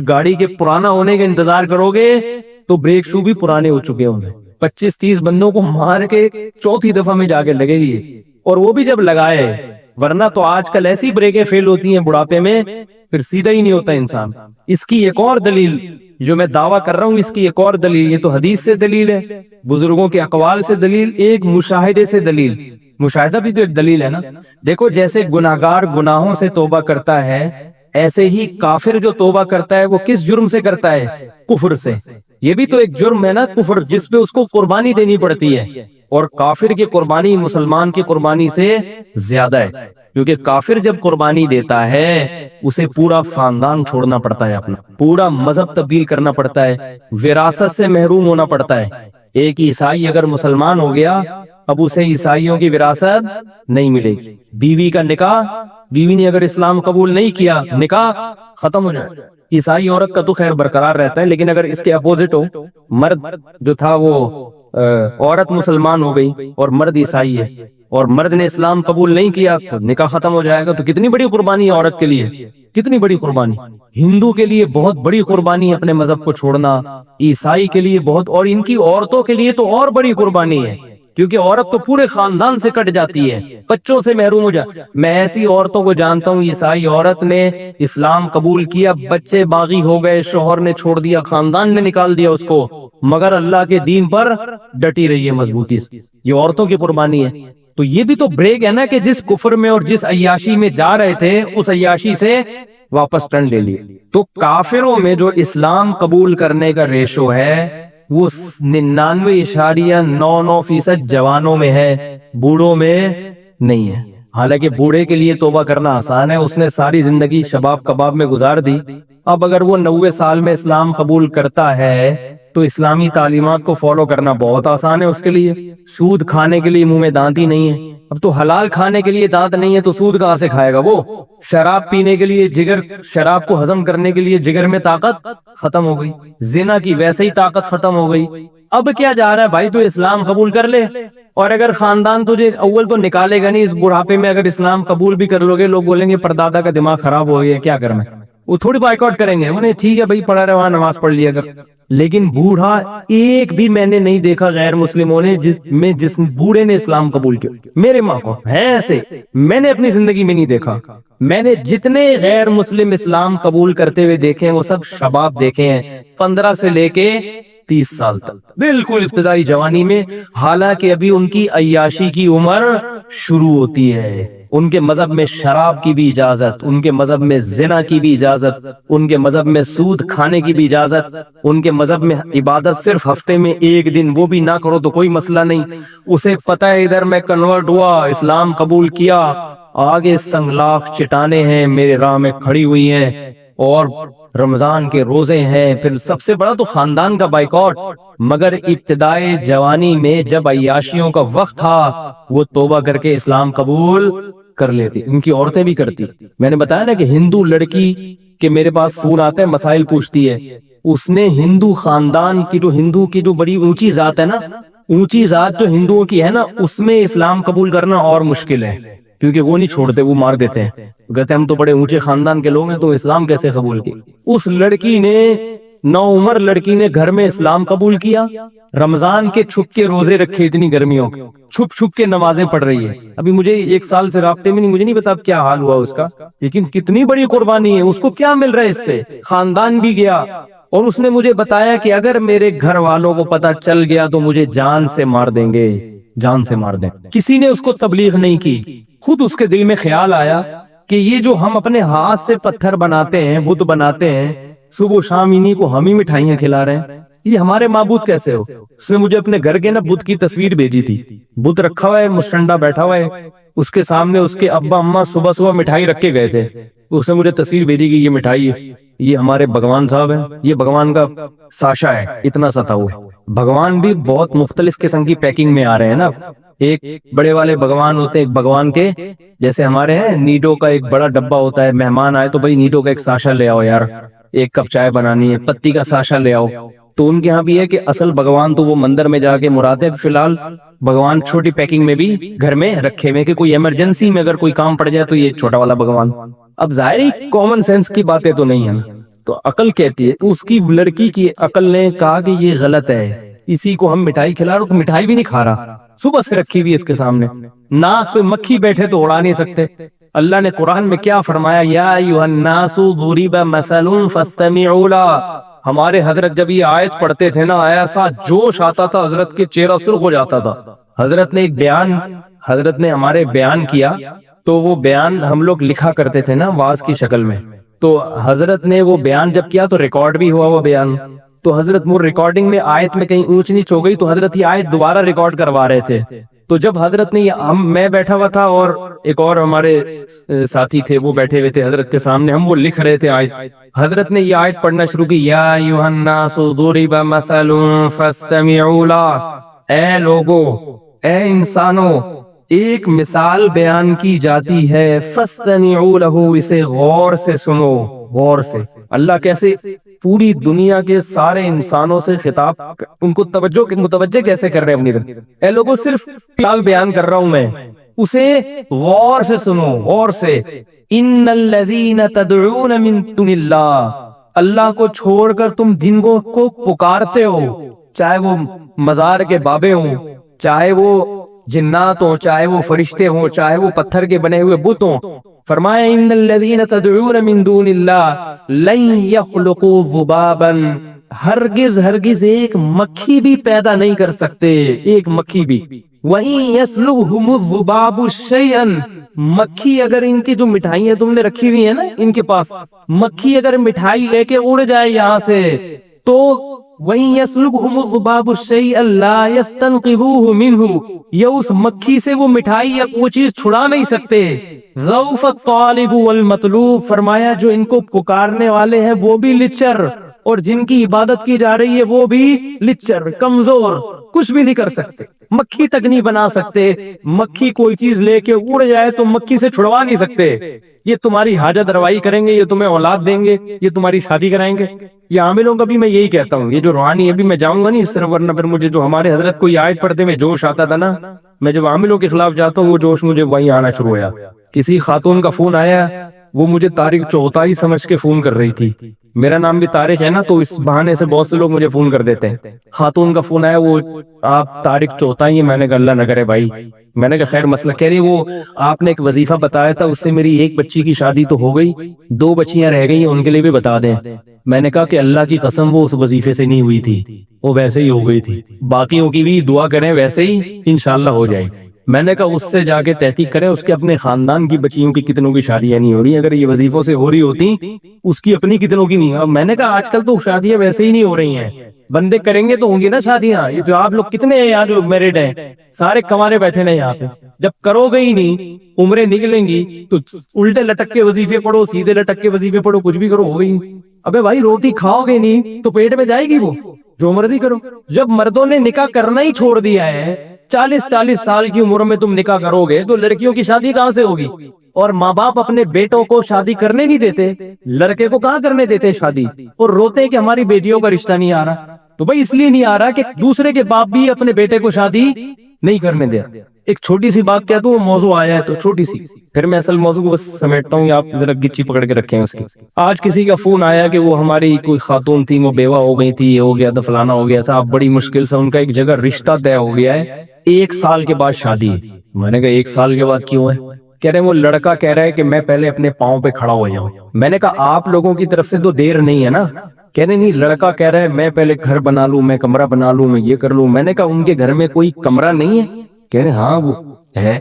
گاڑی کے پرانا ہونے کا انتظار کرو گے تو بریک شو بھی پرانے ہو چکے ہوں گے۔ 25-30 بندوں کو مار کے چوتھی دفعہ میں جا کے لگے گی، اور وہ بھی جب لگائے، ورنہ تو آج کل ایسی بریکیں فیل ہوتی ہیں بڑھاپے میں پھر سیدھا ہی نہیں ہوتا انسان۔ اس کی ایک اور دلیل جو میں دعویٰ کر رہا ہوں، اس کی ایک اور دلیل، یہ تو حدیث سے دلیل ہے، بزرگوں کے اقوال سے دلیل، ایک مشاہدے سے دلیل۔ مشاہدہ بھی تو ایک دلیل ہے نا۔ دیکھو جیسے گناہگار گناہوں سے توبہ کرتا ہے، ایسے ہی کافر جو توبہ کرتا ہے وہ کس جرم سے کرتا ہے؟ کفر سے۔ یہ بھی تو ایک جرم ہے نا کفر، جس پہ اس کو قربانی دینی پڑتی ہے، اور کافر کی قربانی مسلمان کی قربانی سے زیادہ ہے، کیونکہ کافر جب قربانی دیتا ہے اسے پورا خاندان چھوڑنا پڑتا ہے، اپنا پورا مذہب تبدیل کرنا پڑتا ہے، وراثت سے محروم ہونا پڑتا ہے۔ ایک عیسائی اگر مسلمان ہو گیا اب اسے عیسائیوں کی وراثت نہیں ملے گی۔ بیوی کا نکاح، بیوی نے اگر اسلام قبول نہیں کیا نکاح ختم ہو جائے۔ عیسائی عورت کا تو خیر برقرار رہتا ہے، لیکن اگر اس کے اپوزٹ ہو، مرد جو تھا وہ عورت مسلمان ہو گئی اور مرد عیسائی ہے، اور مرد نے اسلام قبول نہیں کیا تو نکاح ختم ہو جائے گا۔ تو کتنی بڑی قربانی ہے عورت کے لیے، کتنی بڑی قربانی۔ ہندو کے لیے بہت بڑی قربانی ہے اپنے مذہب کو چھوڑنا، عیسائی کے لیے بہت، اور ان کی عورتوں کے لیے تو اور بڑی قربانی ہے، کیونکہ عورت تو پورے خاندان سے کٹ جاتی ہے، بچوں سے محروم ہو جائے۔ میں ایسی عورتوں کو جانتا ہوں، عیسائی عورت نے اسلام قبول کیا، بچے باغی ہو گئے، شوہر نے چھوڑ دیا، خاندان نے نکال دیا اس کو، مگر اللہ کے دین پر ڈٹی رہی ہے مضبوطی سے۔ یہ عورتوں کی قربانی ہے۔ تو یہ بھی تو بریک ہے نا کہ جس کفر میں اور جس عیاشی میں جا رہے تھے اس عیاشی سے واپس ٹرن لے لی۔ تو کافروں میں جو اسلام قبول کرنے کا ریشو ہے وہ 99.99% جوانوں میں ہے، بوڑھوں میں نہیں ہے۔ حالانکہ بوڑھے کے لیے توبہ کرنا آسان ہے، اس نے ساری زندگی شباب کباب میں گزار دی، اب اگر وہ 90 سال میں اسلام قبول کرتا ہے تو اسلامی تعلیمات کو فالو کرنا بہت آسان ہے اس کے لیے۔ سود کھانے کے لیے منہ میں دانت ہی نہیں ہے، اب تو حلال کھانے کے لیے دانت نہیں ہے تو سود کہاں سے کھائے گا وہ؟ شراب پینے کے لیے جگر، شراب کو ہضم کرنے کے لیے جگر میں طاقت ختم ہو گئی، زنا کی ویسے ہی طاقت ختم ہو گئی، اب کیا جا رہا ہے بھائی؟ تو اسلام قبول کر لے، اور اگر خاندان تجھے اول تو نکالے گا نہیں، اس بڑھاپے میں اگر اسلام قبول بھی کر لو گے لوگ بولیں گے پردادا کا دماغ خراب ہو گیا کیا کرنا، وہ تھوڑی بائیک آؤٹ کریں گے، انہیں ٹھیک ہے بھائی پڑھا رہے وہاں نماز پڑھ لیا کر۔ لیکن بوڑھا ایک بھی میں نے نہیں دیکھا غیر مسلموں نے جس بوڑھے نے اسلام قبول کیا، میرے ماں کو ہے ایسے، میں نے اپنی زندگی میں نہیں دیکھا۔ میں نے جتنے غیر مسلم اسلام قبول کرتے ہوئے دیکھے ہیں وہ سب شباب دیکھے ہیں، 15 سے لے کے 30 سال تک بالکل ابتدائی جوانی میں، حالانکہ ابھی ان کی عیاشی کی عمر شروع ہوتی ہے۔ ان کے مذہب میں شراب کی بھی اجازت، ان کے مذہب میں زنا کی بھی اجازت، ان کے مذہب میں سود کھانے کی بھی اجازت، ان کے مذہب میں عبادت صرف ہفتے میں 1 دن، وہ بھی نہ کرو تو کوئی مسئلہ نہیں۔ اسے پتہ ہے ادھر میں کنورٹ ہوا، اسلام قبول کیا، آگے سنگلاخ چٹانیں ہیں میرے راہ میں کھڑی ہوئی ہیں، اور رمضان کے روزے ہیں، پھر سب سے بڑا تو خاندان کا بائیکاٹ۔ مگر ابتدائی جوانی میں جب عیاشیوں کا وقت تھا، وہ توبہ کر کے اسلام قبول کر لیتی۔ ان کی عورتیں بھی کرتی۔ میں نے بتایا نا کہ ہندو لڑکی کہ میرے پاس فون آتا ہے، مسائل پوچھتی ہے، اس نے ہندو خاندان کی، جو ہندو کی جو بڑی اونچی ذات ہے نا، اونچی ذات جو ہندوؤں کی ہے نا، اس میں اسلام قبول کرنا اور مشکل ہے، کیونکہ وہ نہیں چھوڑتے، وہ مار دیتے ہیں، کہتے ہیں ہم تو بڑے اونچے خاندان کے لوگ ہیں تو اسلام کیسے قبول کی۔ اس لڑکی نے، نوعمر لڑکی نے گھر میں اسلام قبول کیا، رمضان کے چھپ کے روزے رکھے، اتنی گرمیوں کے چھپ چھپ کے نمازیں پڑھ رہی ہے۔ ابھی مجھے 1 سال سے رابطے میں نہیں، مجھے نہیں پتا کیا حال ہوا اس کا، لیکن کتنی بڑی قربانی ہے، اس کو کیا مل رہا ہے اس پہ، خاندان بھی گیا۔ اور اس نے مجھے بتایا کہ اگر میرے گھر والوں کو پتا چل گیا تو مجھے جان سے مار دیں گے، جان سے مار دیں۔ کسی نے اس کو تبلیغ نہیں کی، خود اس کے دل میں خیال آیا کہ یہ جو ہم اپنے ہاتھ سے پتھر بناتے ہیں، بت بناتے ہیں، صبح و شام انہی کو ہم ہی مٹھائیاں کھلا رہے ہیں، یہ ہمارے معبود کیسے ہو؟ اس نے مجھے اپنے گھر کے نا بت کی تصویر بھیجی تھی، بت رکھا ہوا ہے، مشٹنڈا بیٹھا ہوا ہے، اس کے سامنے اس کے ابا اماں صبح صبح مٹھائی رکھ کے گئے تھے، اس نے مجھے تصویر بھیجی کہ یہ مٹھائی ہے، یہ ہمارے بھگوان صاحب ہیں، یہ بھگوان کا ساشا ہے، اتنا ستا ہوا ہے۔ بھگوان بھی بہت مختلف قسم کی پیکنگ میں آ رہے ہیں نا، ایک بڑے والے بھگوان ہوتے ہیں، ایک بھگوان کے جیسے ہمارے ہیں نیڈو کا ایک بڑا ڈبہ ہوتا ہے، مہمان آئے تو بھائی نیڈو کا ایک ساشا لے آؤ یار، 1 کپ چائے بنانی ہے، پتی کا ساشا لے آؤ۔ تو ان کے ہاں بھی ہے کہ اصل بھگوان تو وہ مندر میں جا کے مراد ہے، فی الحال بھگوان چھوٹی پیکنگ میں بھی گھر میں رکھے ہوئے کہ کوئی ایمرجنسی میں اگر کوئی کام پڑ جائے تو یہ چھوٹا والا بھگوان۔ اب ظاہری کامن سینس کی باتیں تو نہیں ہیں، تو عقل کہتی ہے، تو اس کی لڑکی کی عقل نے کہا کہ یہ غلط ہے، اسی کو ہم مٹھائی کھلا رہے، مٹھائی بھی نہیں کھا رہا، صبح سے رکھی ہوئی اس کے سامنے، ناک پہ مکھی بیٹھے تو اڑا نہیں سکتے۔ اللہ نے قرآن میں کیا فرمایا، یا ایھا الناس ضرب مثل فاستمعوا له۔ ہمارے حضرت جب یہ آیت پڑھتے تھے نا، ایسا جوش آتا تھا، حضرت کے چہرہ سرخ ہو جاتا تھا۔ حضرت نے ایک بیان، حضرت نے ہمارے بیان کیا، تو وہ بیان ہم لوگ لکھا کرتے تھے نا واعظ کی شکل میں، تو حضرت نے وہ بیان جب کیا تو ریکارڈ بھی ہوا وہ بیان، تو حضرت وہ ریکارڈنگ میں آیت میں کہیں اونچ نیچ ہو گئی تو حضرت یہ آیت دوبارہ ریکارڈ کروا رہے تھے، تو جب حضرت نے میں بیٹھا ہوا تھا اور ایک اور ہمارے ساتھی تھے وہ بیٹھے ہوئے تھے حضرت کے سامنے، ہم وہ لکھ رہے تھے آیت، حضرت نے یہ آیت پڑھنا شروع کی، یا ایھا الناس ضرب مثل فاستمعوا له، اے لوگو، اے انسانوں، ایک مثال بیان کی جاتی ہے، فاستمعوا له، اسے غور سے سنو، غور سے۔ اللہ کیسے پوری دنیا کے سارے انسانوں سے خطاب، ان کو متوجہ کیسے کر رہے ہیں اپنی طرف، اے لوگوں صرف مثال بیان کر رہا ہوں میں، اسے غور سے سنو، غور سے۔ ان الذین تدعون من دون اللہ، اللہ کو چھوڑ کر تم جن کو پکارتے ہو، چاہے وہ مزار کے بابے ہوں، چاہے وہ جنات ہوں، چاہے وہ فرشتے ہوں، چاہے وہ پتھر کے بنے ہوئے بت ہوں، فرمایا ان الذین تدعون من دون اللہ لن یخلقوا ذبابا، ہرگز ہرگز ایک مکھی بھی پیدا نہیں کر سکتے، ایک مکھی بھی۔ وَإِن يَسْلُبْهُمُ الذُّبَابُ شَيْئًا، مکھی اگر ان کی جو مٹھائیاں تم نے رکھی ہوئی ہیں نا ان کے پاس، مکھی اگر مٹھائی لے کے اڑ جائے یہاں سے تو وَإِن يَسْلُبْهُمُ الذُّبَابُ شَيْئًا لَا يَسْتَنقِذُوهُ مِنْهُ، یہ اس مکھی سے وہ مٹھائی یا وہ چیز چھڑا نہیں سکتے۔ ضعف الطالب والمطلوب، فرمایا جو ان کو پکارنے والے ہیں وہ بھی لچر، اور جن کی عبادت کی جا رہی ہے وہ بھی لچر، کمزور، کچھ بھی نہیں کر سکتے، مکھی تک نہیں بنا سکتے۔ مکھی کوئی چیز لے کے اڑ جائے تو مکھی سے چھڑوا نہیں سکتے۔ یہ تمہاری حاجت روائی کریں گے، یہ تمہیں اولاد دیں گے، یہ تمہاری شادی کرائیں گے۔ یہ عاملوں کا بھی میں یہی کہتا ہوں، یہ جو روحانی ہے بھی میں جاؤں گا نہیں اس طرف، ورنہ پھر مجھے جو ہمارے حضرت کو یہ آیت پڑھتے میں جوش آتا تھا نا، میں جب عاملوں کے خلاف جاتا ہوں وہ جوش مجھے وہیں آنا شروع ہوا۔ کسی خاتون کا فون آیا، وہ مجھے طارق چوہتائی سمجھ کے فون کر رہی تھی، میرا نام بھی طارق ہے نا تو اس بہانے سے بہت سے لوگ مجھے فون کر دیتے ہیں۔ خاتون کا فون آیا، وہ آپ طارق چوہتائی ہیں؟ میں نے کہا اللہ نہ کرے بھائی، میں نے کہا خیر مسئلہ، کہہ رہی وہ آپ نے ایک وظیفہ بتایا تھا، اس سے میری 1 بچی کی شادی تو ہو گئی، 2 بچیاں رہ گئی ہیں، ان کے لیے بھی بتا دیں۔ میں نے کہا کہ اللہ کی قسم وہ اس وظیفے سے نہیں ہوئی تھی، وہ ویسے ہی ہو گئی تھی. باقیوں کی بھی دعا کریں ویسے ہی انشاءاللہ ہو جائے. میں نے کہا اس سے جا کے تحقیق کریں اس کے اپنے خاندان کی بچیوں کی کتنوں کی شادیاں نہیں ہو رہی. اگر یہ وظیفوں سے ہو رہی ہوتی اس کی اپنی کتنوں کی نہیں. اب میں نے کہا آج کل تو شادیاں ویسے ہی نہیں ہو رہی ہیں. بندے کریں گے تو ہوں گی نا شادیاں. یہ جو آپ لوگ کتنے ہیں یہاں جو میرڈ ہیں سارے کمانے بیٹھے نا یہاں پہ. جب کرو گے ہی نہیں عمریں نکلیں گی تو الٹے لٹک کے وظیفے پڑھو سیدھے لٹک کے وظیفے پڑھو کچھ بھی کرو ہو گئی. ابے بھائی روٹی کھاؤ گے نہیں تو پیٹ میں جائے گی وہ جو مرضی کرو. جب مردوں نے نکاح کرنا ہی چھوڑ دیا ہے 40 سال کی عمر میں تم نکاح کرو گے تو لڑکیوں کی شادی کہاں سے ہوگی. اور ماں باپ اپنے بیٹوں کو شادی کرنے نہیں دیتے. لڑکے کو کہاں کرنے دیتے شادی اور روتے کہ ہماری بیٹیوں کا رشتہ نہیں آ رہا. تو بھائی اس لیے نہیں آ رہا کہ دوسرے کے باپ بھی اپنے بیٹے کو شادی نہیں کرنے دے. ایک چھوٹی سی بات کہہ دوں وہ موضوع آیا ہے تو چھوٹی سی پھر میں اصل موضوع کو بس سمیٹتا ہوں. آپ ذرا گچی پکڑ کے رکھیں اس کی. آج کسی کا فون آیا کہ وہ ہماری کوئی خاتون تھی وہ بیوہ ہو گئی تھی ہو گیا تھا فلانا ہو گیا تھا. اب بڑی مشکل سے ان کا ایک جگہ رشتہ طے ہو گیا ہے 1 سال کے بعد شادی. میں نے کہا 1 سال کے بعد کیوں ہے. کہہ رہے وہ لڑکا کہہ رہا ہے کہ میں پہلے اپنے پاؤں پہ کھڑا ہو جاؤں. میں نے کہا آپ لوگوں کی طرف سے تو دیر نہیں ہے نا. کہہ رہے نہیں لڑکا کہہ رہا ہے میں پہلے گھر بنا لوں میں کمرہ بنا لوں میں یہ کر لوں. میں نے کہا ان کے گھر میں کوئی کمرہ نہیں ہے. کہہ رہے ہاں وہ ہے.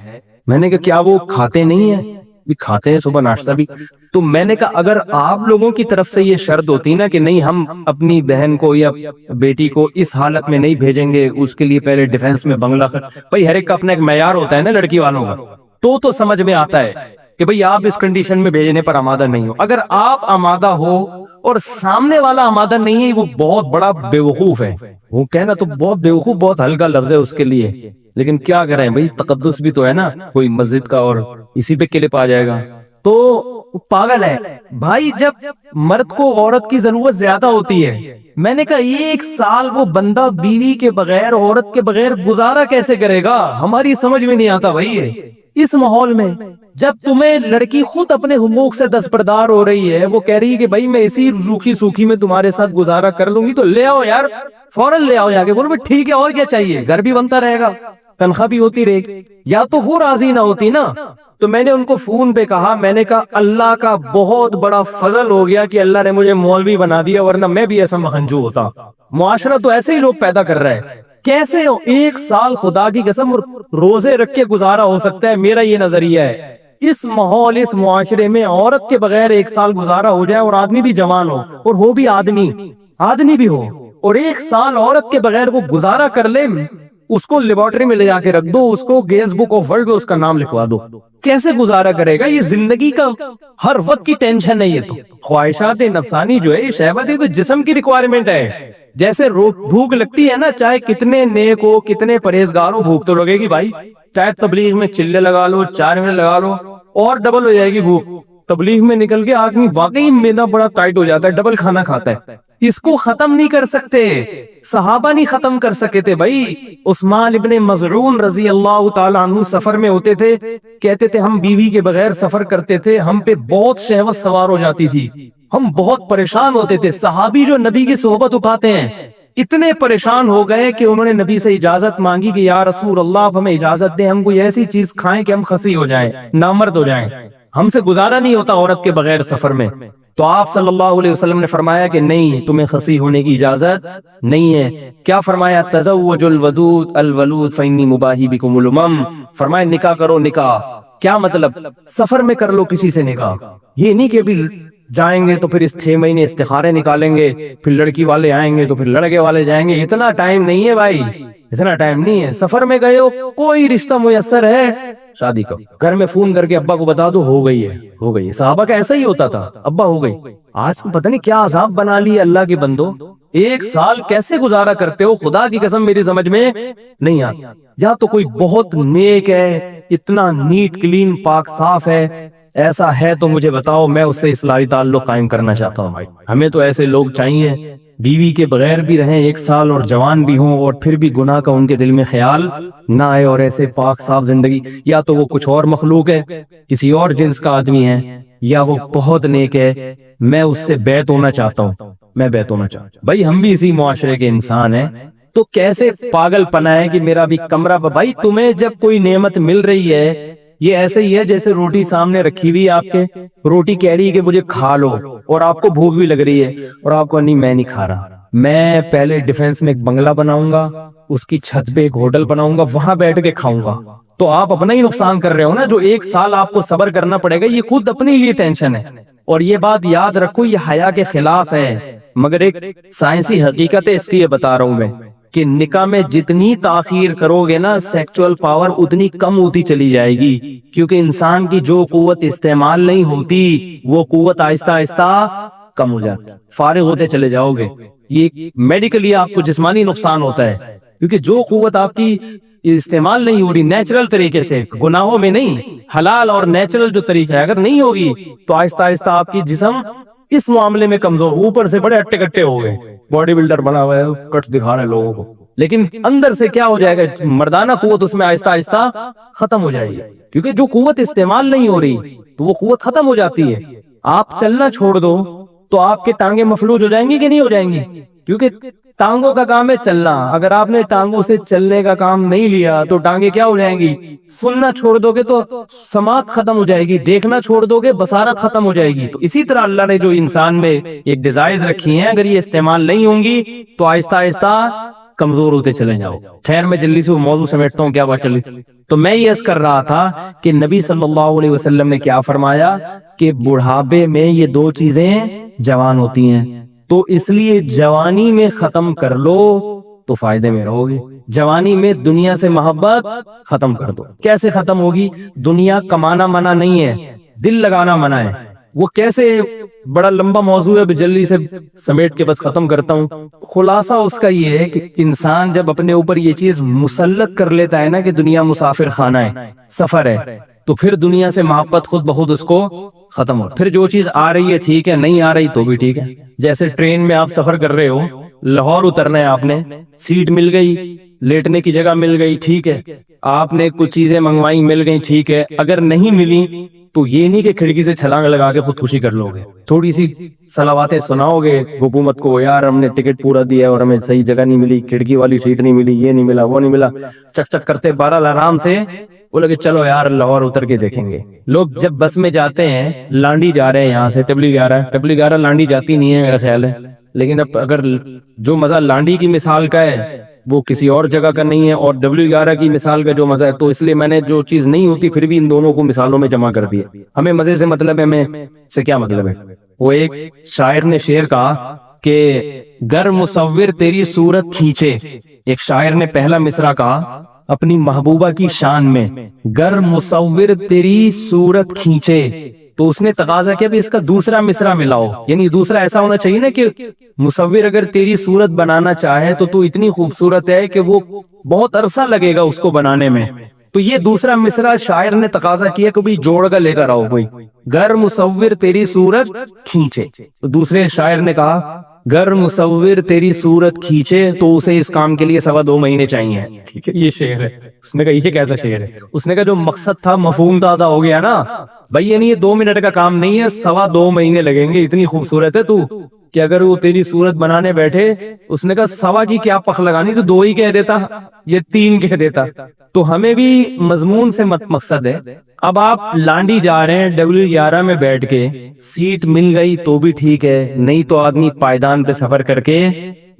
میں نے کہا کیا وہ کھاتے نہیں ہیں. بھی کھاتے ہیں صبح ناشتہ بھی. تو میں نے کہا اگر آپ لوگوں کی طرف سے یہ شرط ہوتی نا کہ نہیں ہم اپنی بہن کو یا بیٹی کو اس حالت میں نہیں بھیجیں گے اس کے لیے پہلے ڈیفنس میں بنگلہ بھائی ہر ایک کا اپنا ایک معیار ہوتا ہے نا لڑکی والوں کا. تو سمجھ میں آتا ہے کہ بھئی آپ اس کنڈیشن میں بھیجنے پر آمادہ نہیں ہو. اگر آپ آمادہ ہو اور سامنے والا آمادہ نہیں ہے وہ بہت بڑا بیوقوف ہے. وہ کہنا تو بہت بیوقوف بہت ہلکا لفظ ہے اس کے لیے لیکن کیا کریں بھئی تقدس بھی تو ہے نا کوئی مسجد کا اور اسی پہ کلپ آ جائے گا تو پاگل ہے بھائی. جب مرد کو عورت کی ضرورت زیادہ ہوتی ہے میں نے کہا 1 سال وہ بندہ بیوی کے بغیر عورت کے بغیر گزارا کیسے کرے گا. ہماری سمجھ میں نہیں آتا بھائی. اس ماحول میں جب تمہیں لڑکی خود اپنے حقوق سے دستبردار ہو رہی ہے وہ کہہ رہی ہے کہ بھائی میں اسی روکھی سوکھی میں تمہارے ساتھ گزارا کر لوں گی تو لے آؤ یار فوراً لے آؤ. جا کے بولو ٹھیک ہے اور کیا چاہیے گھر بھی بنتا رہے گا تنخواہ بھی ہوتی رہے گی. یا تو وہ راضی نہ ہوتی نا. تو میں نے ان کو فون پہ کہا میں نے کہا اللہ کا بہت بڑا فضل ہو گیا کہ اللہ نے مجھے مولوی بنا دیا ورنہ میں بھی ایسا مہنجو ہوتا. معاشرہ تو ایسے ہی لوگ پیدا کر رہے ہیں. کیسے 1 سال خدا کی قسم روزے رکھ کے گزارا ہو سکتا ہے. میرا یہ نظریہ ہے اس ماحول اس معاشرے میں عورت کے بغیر 1 سال گزارا ہو جائے اور آدمی بھی جوان ہو اور وہ بھی آدمی بھی ہو اور 1 سال عورت کے بغیر وہ گزارا کر لے اس کو لیبارٹری میں لے جا کے رکھ دو اس کو گینس بک آف ورلڈ اس کا نام لکھوا دو. کیسے گزارا کرے گا. یہ زندگی کا ہر وقت کی ٹینشن ہے. یہ تو خواہشات نفسانی جو ہے یہ شہوت ہے تو جسم کی ریکوائرمنٹ ہے. جیسے بھوک لگتی ہے نا چاہے کتنے نیک ہو کتنے پرہیزگار ہو بھوک تو لگے گی بھائی. چاہے تبلیغ میں چلے لگا لو 4 منٹ لگا لو اور ڈبل ہو جائے گی بھوک. تبلیغ میں نکل کے آدمی واقعی میدا بڑا ٹائٹ ہو جاتا ہے ڈبل کھانا کھاتا ہے. اس کو ختم نہیں کر سکتے. صحابہ نہیں ختم کر سکے تھے بھائی. عثمان ابن مظعون رضی اللہ تعالیٰ عنہ سفر میں ہوتے تھے کہتے تھے ہم بیوی کے بغیر سفر کرتے تھے ہم پہ بہت شہوت سوار ہو جاتی تھی ہم بہت پریشان ہوتے تھے. صحابی جو نبی کی صحبت اٹھاتے ہیں اتنے پریشان ہو گئے کہ انہوں نے نبی سے اجازت مانگی کہ یا رسول اللہ آپ ہمیں اجازت دیں ہم کوئی ایسی چیز کھائیں کہ ہم خسی ہو جائیں نامرد ہو جائیں. ہم سے گزارا نہیں ہوتا عورت کے بغیر سفر میں. تو آپ صلی اللہ علیہ وسلم نے فرمایا کہ نہیں تمہیں خسی ہونے کی اجازت نہیں ہے. کیا فرمایا تزوج الودود الولود فانی مباہی بکم الامم. فرمایا نکاح کرو. نکاح کیا مطلب سفر میں کر لو کسی سے نکاح. یہ نہیں کہ ابھی جائیں گے تو پھر اس 6 مہینے استخارے نکالیں گے پھر لڑکی والے آئیں گے تو پھر لڑکے والے جائیں گے. اتنا ٹائم نہیں ہے بھائی اتنا ٹائم نہیں ہے. سفر میں گئے ہو کوئی رشتہ میسر ہے شادی کا گھر میں فون کر کے ابا کو بتا دو ہو گئی ہے. صحابہ کا ایسا ہی ہوتا تھا ابا ہو گئی. آج پتہ نہیں کیا عذاب بنا لی اللہ کے بندو. 1 سال کیسے گزارا کرتے ہو خدا کی قسم میری سمجھ میں نہیں آتی. یا تو کوئی بہت نیک ہے اتنا نیٹ کلین پاک صاف ہے ایسا ہے تو مجھے بتاؤ میں اس سے اصلاحی تعلق قائم کرنا چاہتا ہوں. بھائی ہمیں تو ایسے لوگ چاہیے بیوی کے بغیر بھی رہیں 1 سال اور جوان بھی ہوں اور پھر بھی گناہ کا ان کے دل میں خیال نہ آئے اور ایسے پاک صاف زندگی. یا تو وہ کچھ اور مخلوق ہے کسی اور جنس کا آدمی ہے یا وہ بہت نیک ہے میں اس سے بیعت ہونا چاہتا ہوں. میں بیعت ہونا چاہتا ہوں. بھائی ہم بھی اسی معاشرے کے انسان ہیں تو کیسے پاگل پنا ہے کہ میرا بھی کمرہ. بھائی تمہیں جب کوئی نعمت مل رہی ہے یہ ایسے ہی ہے جیسے روٹی سامنے رکھی ہوئی آپ کے روٹی کہہ رہی ہے کہ مجھے کھا لو اور آپ کو بھوک بھی لگ رہی ہے اور آپ کو نہیں میں نہیں کھا رہا میں پہلے ڈیفنس میں ایک بنگلہ بناؤں گا, اس کی چھت پہ ایک ہوٹل بناؤں گا, وہاں بیٹھ کے کھاؤں گا. تو آپ اپنا ہی نقصان کر رہے ہو نا. جو 1 سال آپ کو صبر کرنا پڑے گا یہ خود اپنے لیے ٹینشن ہے. اور یہ بات یاد رکھو, یہ حیا کے خلاف ہے, مگر ایک سائنسی حقیقت ہے, اس لیے بتا رہا ہوں میں کہ نکاح میں جتنی تاخیر کرو گے نا سیکچول پاور اتنی کم ہوتی چلی جائے گی, کیونکہ انسان کی جو قوت استعمال نہیں ہوتی وہ قوت آہستہ آہستہ کم ہو جاتی, فارغ ہوتے چلے جاؤ گے. یہ میڈیکلی آپ کو جسمانی نقصان ہوتا ہے, کیونکہ جو قوت آپ کی استعمال نہیں ہو رہی نیچرل طریقے سے, گناہوں میں نہیں, حلال اور نیچرل جو طریقہ ہے, اگر نہیں ہوگی تو آہستہ آہستہ آپ کی جسم اس معاملے میں کمزور, اوپر سے بڑے اٹے کٹے ہو گئے, باڈی بلڈر بنا ہوا ہے, کٹس دکھا رہے ہیں لوگوں کو, لیکن اندر سے کیا ہو جائے گا, مردانہ قوت اس میں آہستہ آہستہ ختم ہو جائے گی, کیونکہ جو قوت استعمال نہیں ہو رہی تو وہ قوت ختم ہو جاتی ہے. آپ چلنا چھوڑ دو تو آپ کے ٹانگیں مفلوج ہو جائیں گی کہ نہیں ہو جائیں گی, کیونکہ ٹانگوں کا کام ہے چلنا. اگر آپ نے ٹانگوں سے چلنے کا کام نہیں لیا تو ٹانگیں کیا ہو جائیں گی, سننا چھوڑ دو گے تو سماعت ختم ہو جائے گی, دیکھنا چھوڑ دو گے بصارت ختم ہو جائے گی. تو اسی طرح اللہ نے جو انسان میں ایک ڈیزائرز رکھی ہیں, اگر یہ استعمال نہیں ہوں گی تو آہستہ آہستہ کمزور ہوتے چلے جاؤ. خیر میں جلدی سے وہ موضوع سمیٹتا ہوں, کیا بات چلی. تو میں یہ عرض کر رہا تھا کہ نبی صلی اللہ علیہ وسلم نے کیا فرمایا کہ بڑھاپے میں یہ 2 چیزیں جوان ہوتی ہیں, تو اس لیے جوانی میں ختم کر لو تو فائدے میں رہو گے. جوانی میں دنیا سے محبت ختم کر دو. کیسے ختم ہوگی؟ دنیا کمانا منع نہیں ہے, دل لگانا منع ہے. وہ کیسے, بڑا لمبا موضوع ہے, جلدی سے سمیٹ کے بس ختم کرتا ہوں. خلاصہ اس کا یہ ہے کہ انسان جب اپنے اوپر یہ چیز مسلط کر لیتا ہے نا کہ دنیا مسافر خانہ ہے, سفر ہے, تو پھر دنیا سے محبت خود بخود اس کو ختم ہو. پھر جو چیز آ رہی ہے ٹھیک ہے, نہیں آ رہی تو بھی ٹھیک ہے. جیسے ٹرین میں آپ سفر کر رہے ہو, لاہور اترنا ہے, آپ نے سیٹ مل گئی, لیٹنے کی جگہ مل گئی, ٹھیک ہے. آپ نے کچھ چیزیں منگوائی, مل گئی, ٹھیک ہے. اگر نہیں ملی تو یہ نہیں کہ کھڑکی سے چھلانگ لگا کے خودکشی کر لو گے, تھوڑی سی صلواتیں سناؤ گے حکومت کو, یار ہم نے ٹکٹ پورا دیا اور ہمیں صحیح جگہ نہیں ملی, کھڑکی والی سیٹ نہیں ملی, یہ نہیں ملا, وہ نہیں ملا, چک چک کرتے 12 آرام سے بولے کہ چلو یار لاہور اتر کے دیکھیں گے. لوگ جب بس میں جاتے ہیں, لانڈی جا رہے ہیں, یہاں سے تبلیغ آ رہا ہے, تبلیغ آ رہا لانڈی جاتی نہیں ہے میرا خیال ہے, لیکن اب اگر جو مزہ لانڈی کی مثال کا ہے وہ کسی اور جگہ کا نہیں ہے, اور W11 کی مثال کا جو مزہ ہے, تو اس لیے میں نے جو چیز نہیں ہوتی پھر بھی ان دونوں کو مثالوں میں جمع کر دیا. ہمیں مزے سے مطلب ہے, ہمیں سے کیا مطلب ہے. وہ ایک شاعر نے شعر کہا کہ گر مصور تیری صورت کھینچے, ایک شاعر نے پہلا مصرع کہا اپنی محبوبہ کی شان میں, گر مصور تیری صورت کھینچے, تو اس نے تقاضا کیا بھی اس کا دوسرا مصرع ملاؤ, یعنی دوسرا ایسا ہونا چاہیے نا کہ مصور اگر تیری صورت بنانا چاہے تو اتنی خوبصورت ہے کہ وہ بہت عرصہ لگے گا اس کو بنانے میں. تو یہ دوسرا مصرع شاعر نے تقاضا کیا کہ بھی جوڑ کا لے کر آؤ کوئی, گر مصور تیری صورت کھینچے. تو دوسرے شاعر نے کہا گر مصور تیری صورت کھینچے, تو اسے اس کام کے لیے 2.25 مہینے چاہیے. ٹھیک ہے, یہ شعر ہے. اس نے کہا یہ کیسا شعر ہے, اس نے کہا جو مقصد تھا مفہوم تھا ہو گیا نا بھائی, یعنی یہ 2 منٹ کا کام نہیں ہے, 2.25 مہینے لگیں گے. اتنی خوبصورت ہے تو کہ اگر وہ تیری صورت بنانے بیٹھے, اس نے کہا 1.25 کی کیا پخ لگانی, تو 2 ہی کہہ دیتا, یہ 3 کہہ دیتا. تو ہمیں بھی مضمون سے مقصد ہے. اب آپ لانڈی جا رہے ہیں, W11 میں بیٹھ کے, سیٹ مل گئی تو بھی ٹھیک ہے, نہیں تو آدمی پائیدان پہ سفر کر کے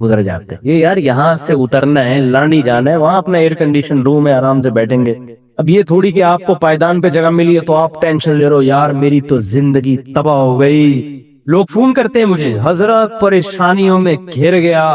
گزر جاتے ہیں. یہ یار یہاں سے اترنا ہے, لانڈی جانا ہے, وہاں اپنا ایئر کنڈیشن روم ہے, آرام سے بیٹھیں گے. اب یہ تھوڑی کہ آپ کو پائیدان پہ جگہ ملی ہے تو آپ ٹینشن لے رہے ہو, یار میری تو زندگی تباہ ہو گئی. لوگ فون کرتے ہیں مجھے, حضرت پریشانیوں میں گھر گیا,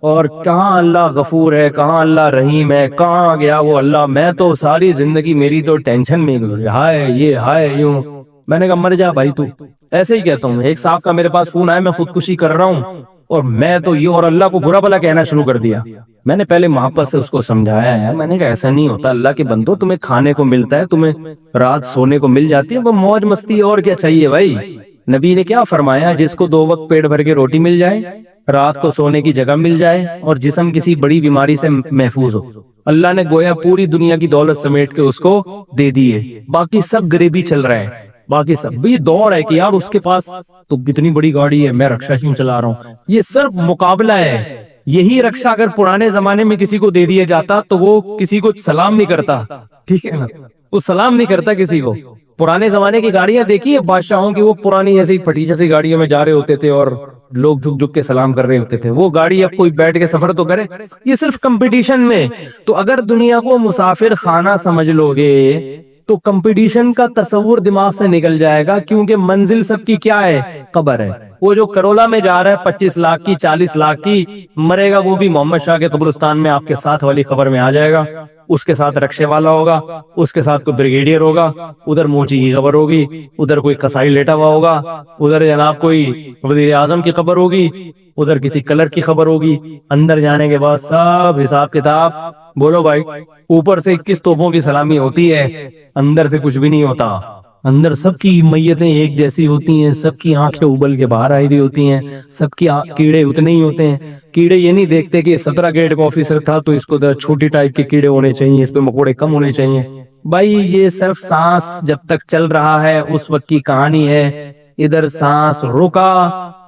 اور کہاں اللہ غفور ہے, کہاں اللہ رحیم ہے, کہاں گیا وہ اللہ, میں تو ساری زندگی میری تو ٹینشن میں گزری, ہائے یہ ہائے یوں. میں نے کہا مر جا بھائی, تو ایسے ہی کہتا ہوں. ایک صاحب کا میرے پاس فون آیا, میں خودکشی کر رہا ہوں, اور میں تو یہ اور اللہ کو برا بھلا کہنا شروع کر دیا. میں نے پہلے محبت سے اس کو سمجھایا ہے, میں نے کہا ایسا نہیں ہوتا, اللہ کے بندو تمہیں کھانے کو ملتا ہے, تمہیں رات سونے کو مل جاتی ہے, وہ موج مستی اور کیا چاہیے بھائی. نبی نے کیا فرمایا, جس کو 2 وقت پیٹ بھر کے روٹی مل جائے, رات کو سونے کی جگہ مل جائے, اور جسم کسی بڑی بیماری سے محفوظ ہو, اللہ نے گویا پوری دنیا کی دولت سمیٹ کے اس کو دے دیے. باقی سب غریبی چل رہا ہے, باقی سب بھی دوڑ ہے کہ یار اس کے پاس تو کتنی بڑی گاڑی ہے, میں رکشا کیوں چلا رہا ہوں. یہ صرف مقابلہ ہے. یہی رکشا اگر پرانے زمانے میں کسی کو دے دیا جاتا تو وہ کسی کو سلام نہیں کرتا, ٹھیک ہے نا, وہ سلام نہیں کرتا کسی کو. پرانے زمانے کی گاڑیاں دیکھی ہے بادشاہوں کی, وہ پرانی ایسی پھٹی جیسی گاڑیوں میں جا رہے ہوتے تھے, اور لوگ جھک جھک کے سلام کر رہے ہوتے تھے، وہ گاڑی اب کوئی بیٹھ کے سفر تو کرے، یہ صرف کمپٹیشن میں۔ تو اگر دنیا کو مسافر خانہ سمجھ لو گے تو کمپٹیشن کا تصور دماغ سے نکل جائے گا، کیونکہ منزل سب کی کیا ہے؟ قبر ہے۔ وہ جو کرولا میں جا رہا ہے 25 لاکھ کی 40 لاکھ کی، مرے گا وہ بھی محمد شاہ کے قبرستان میں آپ کے ساتھ والی قبر میں آ جائے گا، اس کے ساتھ رکشے والا ہوگا، اس کے ساتھ کوئی بریگیڈیئر ہوگا، ادھر موچی کی قبر ہوگی، ادھر کوئی قصائی لیٹا ہوا ہوگا، ادھر جناب کوئی وزیر اعظم کی قبر ہوگی، ادھر کسی کلر کی خبر ہوگی۔ اندر جانے کے بعد سب حساب کتاب، بولو بھائی، اوپر سے 21 توپوں کی سلامی ہوتی ہے، اندر سے کچھ بھی نہیں ہوتا۔ اندر سب کی میتیں ایک جیسی ہوتی ہیں، سب کی آنکھیں ابل کے باہر آئی ہوئی ہوتی ہیں، سب کی کیڑے اتنے ہی ہوتے ہیں۔ کیڑے یہ نہیں دیکھتے کہ 17 گریڈ کا آفیسر تھا تو اس کو چھوٹی ٹائپ کے کیڑے ہونے چاہیے، اس پہ مکوڑے کم ہونے چاہیے۔ بھائی یہ صرف سانس جب تک چل رہا ہے اس وقت کی کہانی ہے، ادھر سانس رکا،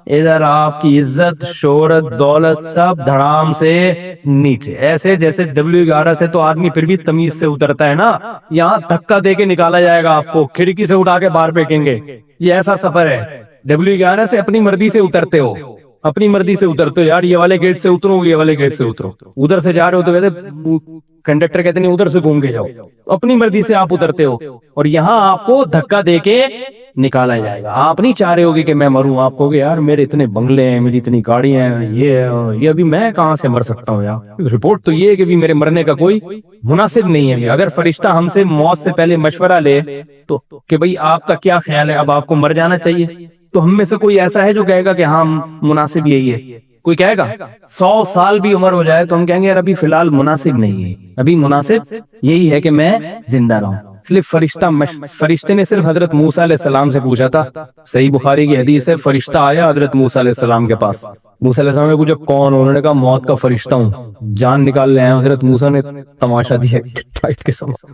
ادھر آپ کی عزت، شہرت، دولت سب دھڑام سے نیچے۔ ایسے جیسے W11 سے تو آدمی پھر بھی تمیز سے اترتا ہے نا، یہاں دھکا دے کے نکالا جائے گا، آپ کو کھڑکی سے اٹھا کے باہر پھینکیں گے۔ یہ ایسا سفر ہے، W11 سے اپنی مرضی سے اترتے ہو، اپنی مرضی سے اترتے ہو، یار یہ والے گیٹ سے اترو، یہ والے گیٹ سے اترو، ادھر سے جا رہے ہو تو کہتے کنڈکٹر کہتے نہیں ادھر سے گھوم کے جاؤ، اپنی مرضی سے آپ اترتے ہو، اور یہاں آپ کو دھکا دے کے نکالا جائے گا۔ آپ نہیں چاہ رہے ہوگے کہ میں مروں، آپ کہو گے یار میرے اتنے بنگلے ہیں، میری اتنی گاڑیاں ہیں، یہ ابھی میں کہاں سے مر سکتا ہوں یار۔ رپورٹ تو یہ ہے کہ بھی میرے مرنے کا کوئی مناسب نہیں ہے۔ اگر فرشتہ ہم سے موت سے پہلے مشورہ لے تو کہ بھئی آپ کا کیا خیال ہے، اب آپ کو مر جانا چاہیے، تو ہم میں سے کوئی ایسا ہے جو کہے گا کہ ہاں مناسب یہی ہے؟ کوئی کہے گا؟ 100 سال بھی عمر ہو جائے تو ہم کہیں گے یار ابھی فی الحال مناسب نہیں ہے، ابھی مناسب یہی ہے کہ میں زندہ رہوں۔ اس لیے فرشتے نے صرف حضرت موسیٰ علیہ السلام سے پوچھا تھا، صحیح بخاری کی حدیث ہے، فرشتہ آیا حضرت موسیٰ علیہ السلام کے پاس، موسیٰ علیہ السلام نے پوچھا کون ہو؟ انہوں نے کہا موت کا فرشتہ ہوں، جان نکال لے آئے۔ حضرت موسیٰ نے تماشا دیا،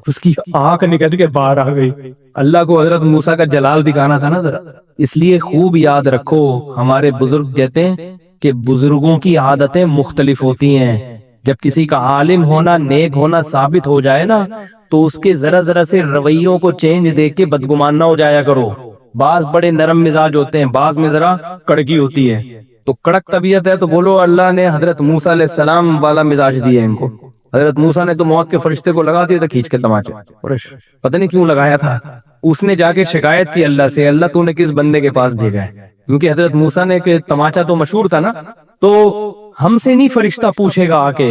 اس کی آنکھ نکل کے باہر آ گئی۔ اللہ کو حضرت موسیٰ کا جلال دکھانا تھا نا ذرا۔ اس لیے خوب یاد رکھو، ہمارے بزرگ کہتے ہیں کہ بزرگوں کی عادتیں مختلف ہوتی ہیں۔ جب کسی کا عالم ہونا، نیک ہونا ثابت ہو جائے نا، تو اس کے ذرا ذرا سے رویوں کو چینج دیکھ کے بدگمان نہ ہو جایا کرو۔ بعض بڑے نرم مزاج ہوتے ہیں، بعض میں ذرا کڑکی ہوتی ہے، تو کڑک طبیعت ہے تو بولو اللہ نے حضرت موسیٰ علیہ السلام والا مزاج دیا ان کو۔ حضرت موسیٰ نے تو موت کے فرشتے کو لگا دیا تھا کھینچ کے تماچے، پتہ نہیں کیوں لگایا تھا۔ اس نے جا کے شکایت کی اللہ سے، اللہ تو نے کس بندے کے پاس بھیجا ہے؟ کیونکہ حضرت موسیٰ نے کہ تماچا تو مشہور تھا نا، تو ہم سے نہیں فرشتہ پوچھے گا آ کے،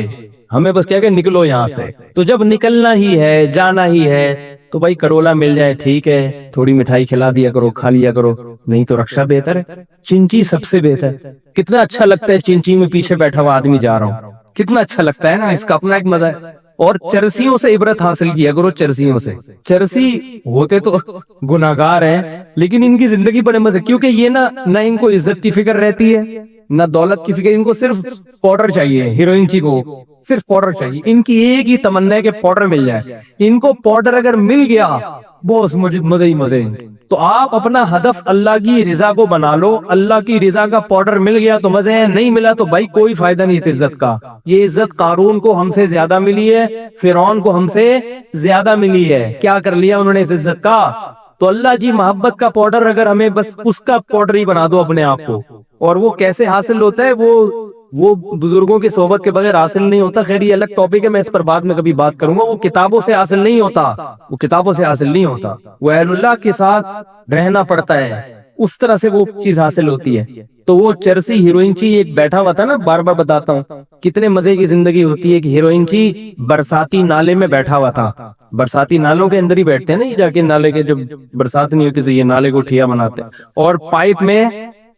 ہمیں بس کیا کہ نکلو یہاں سے۔ تو جب نکلنا ہی ہے، جانا ہی ہے، تو بھائی کرولا مل جائے ٹھیک ہے، تھوڑی مٹھائی کھلا دیا کرو، کھا لیا کرو، نہیں تو رکشا بہتر ہے، چنچی سب سے بہتر۔ کتنا اچھا لگتا ہے چنچی میں پیچھے بیٹھا ہوا آدمی جا رہا ہوں، کتنا اچھا لگتا ہے نا، اس کا اپنا ایک مزہ ہے۔ اور چرسیوں سے عبرت حاصل کیا کرو، چرسیوں سے۔ چرسی ہوتے تو گناہگار ہیں لیکن ان کی زندگی بڑے مزے، کیونکہ یہ نہ ان کو عزت کی فکر رہتی ہے، نہ دولت کی فکر، ان کو صرف پاؤڈر چاہیے۔ ہیروئن چی کو صرف پاؤڈر چاہیے، ان کی ایک ہی تمنا ہے کہ پاؤڈر مل جائے۔ ان کو پاؤڈر اگر مل گیا بہت مزے ہی مزے۔ تو آپ اپنا ہدف اللہ کی رضا کو بنا لو، اللہ کی رضا کا پاؤڈر مل گیا تو مزے ہیں، نہیں ملا تو بھائی کوئی فائدہ نہیں اس عزت کا۔ یہ عزت قارون کو ہم سے زیادہ ملی ہے، فرعون کو ہم سے زیادہ ملی ہے، کیا کر لیا انہوں نے اس عزت کا؟ تو اللہ کی محبت کا پاؤڈر اگر ہمیں بس اس کا پاؤڈر ہی بنا دو اپنے آپ کو، اور وہ کیسے حاصل ہوتا ہے، وہ بزرگوں کی صحبت کے بغیر حاصل نہیں ہوتا۔ خیر یہ الگ ٹاپک ہے، میں اس پر بعد میں کبھی بات کروں گا۔ وہ کتابوں سے حاصل نہیں ہوتا، وہ کتابوں سے حاصل نہیں ہوتا، وہ اہل اللہ کے ساتھ رہنا پڑتا ہے، اس طرح سے وہ چیز حاصل ہوتی ہے۔ تو وہ چرسی ہیروئن چی ایک بیٹھا ہوا تھا نا، بار بار بتاتا ہوں کتنے مزے کی زندگی ہوتی ہے کہ ہیروئن چی برساتی نالے میں بیٹھا ہوا تھا۔ برساتی نالوں کے اندر ہی بیٹھتے ہیں نا، یہ جا کے نالے کے، جب برسات نہیں ہوتی تو یہ نالے کو ٹھیا بناتے ہیں، اور پائپ میں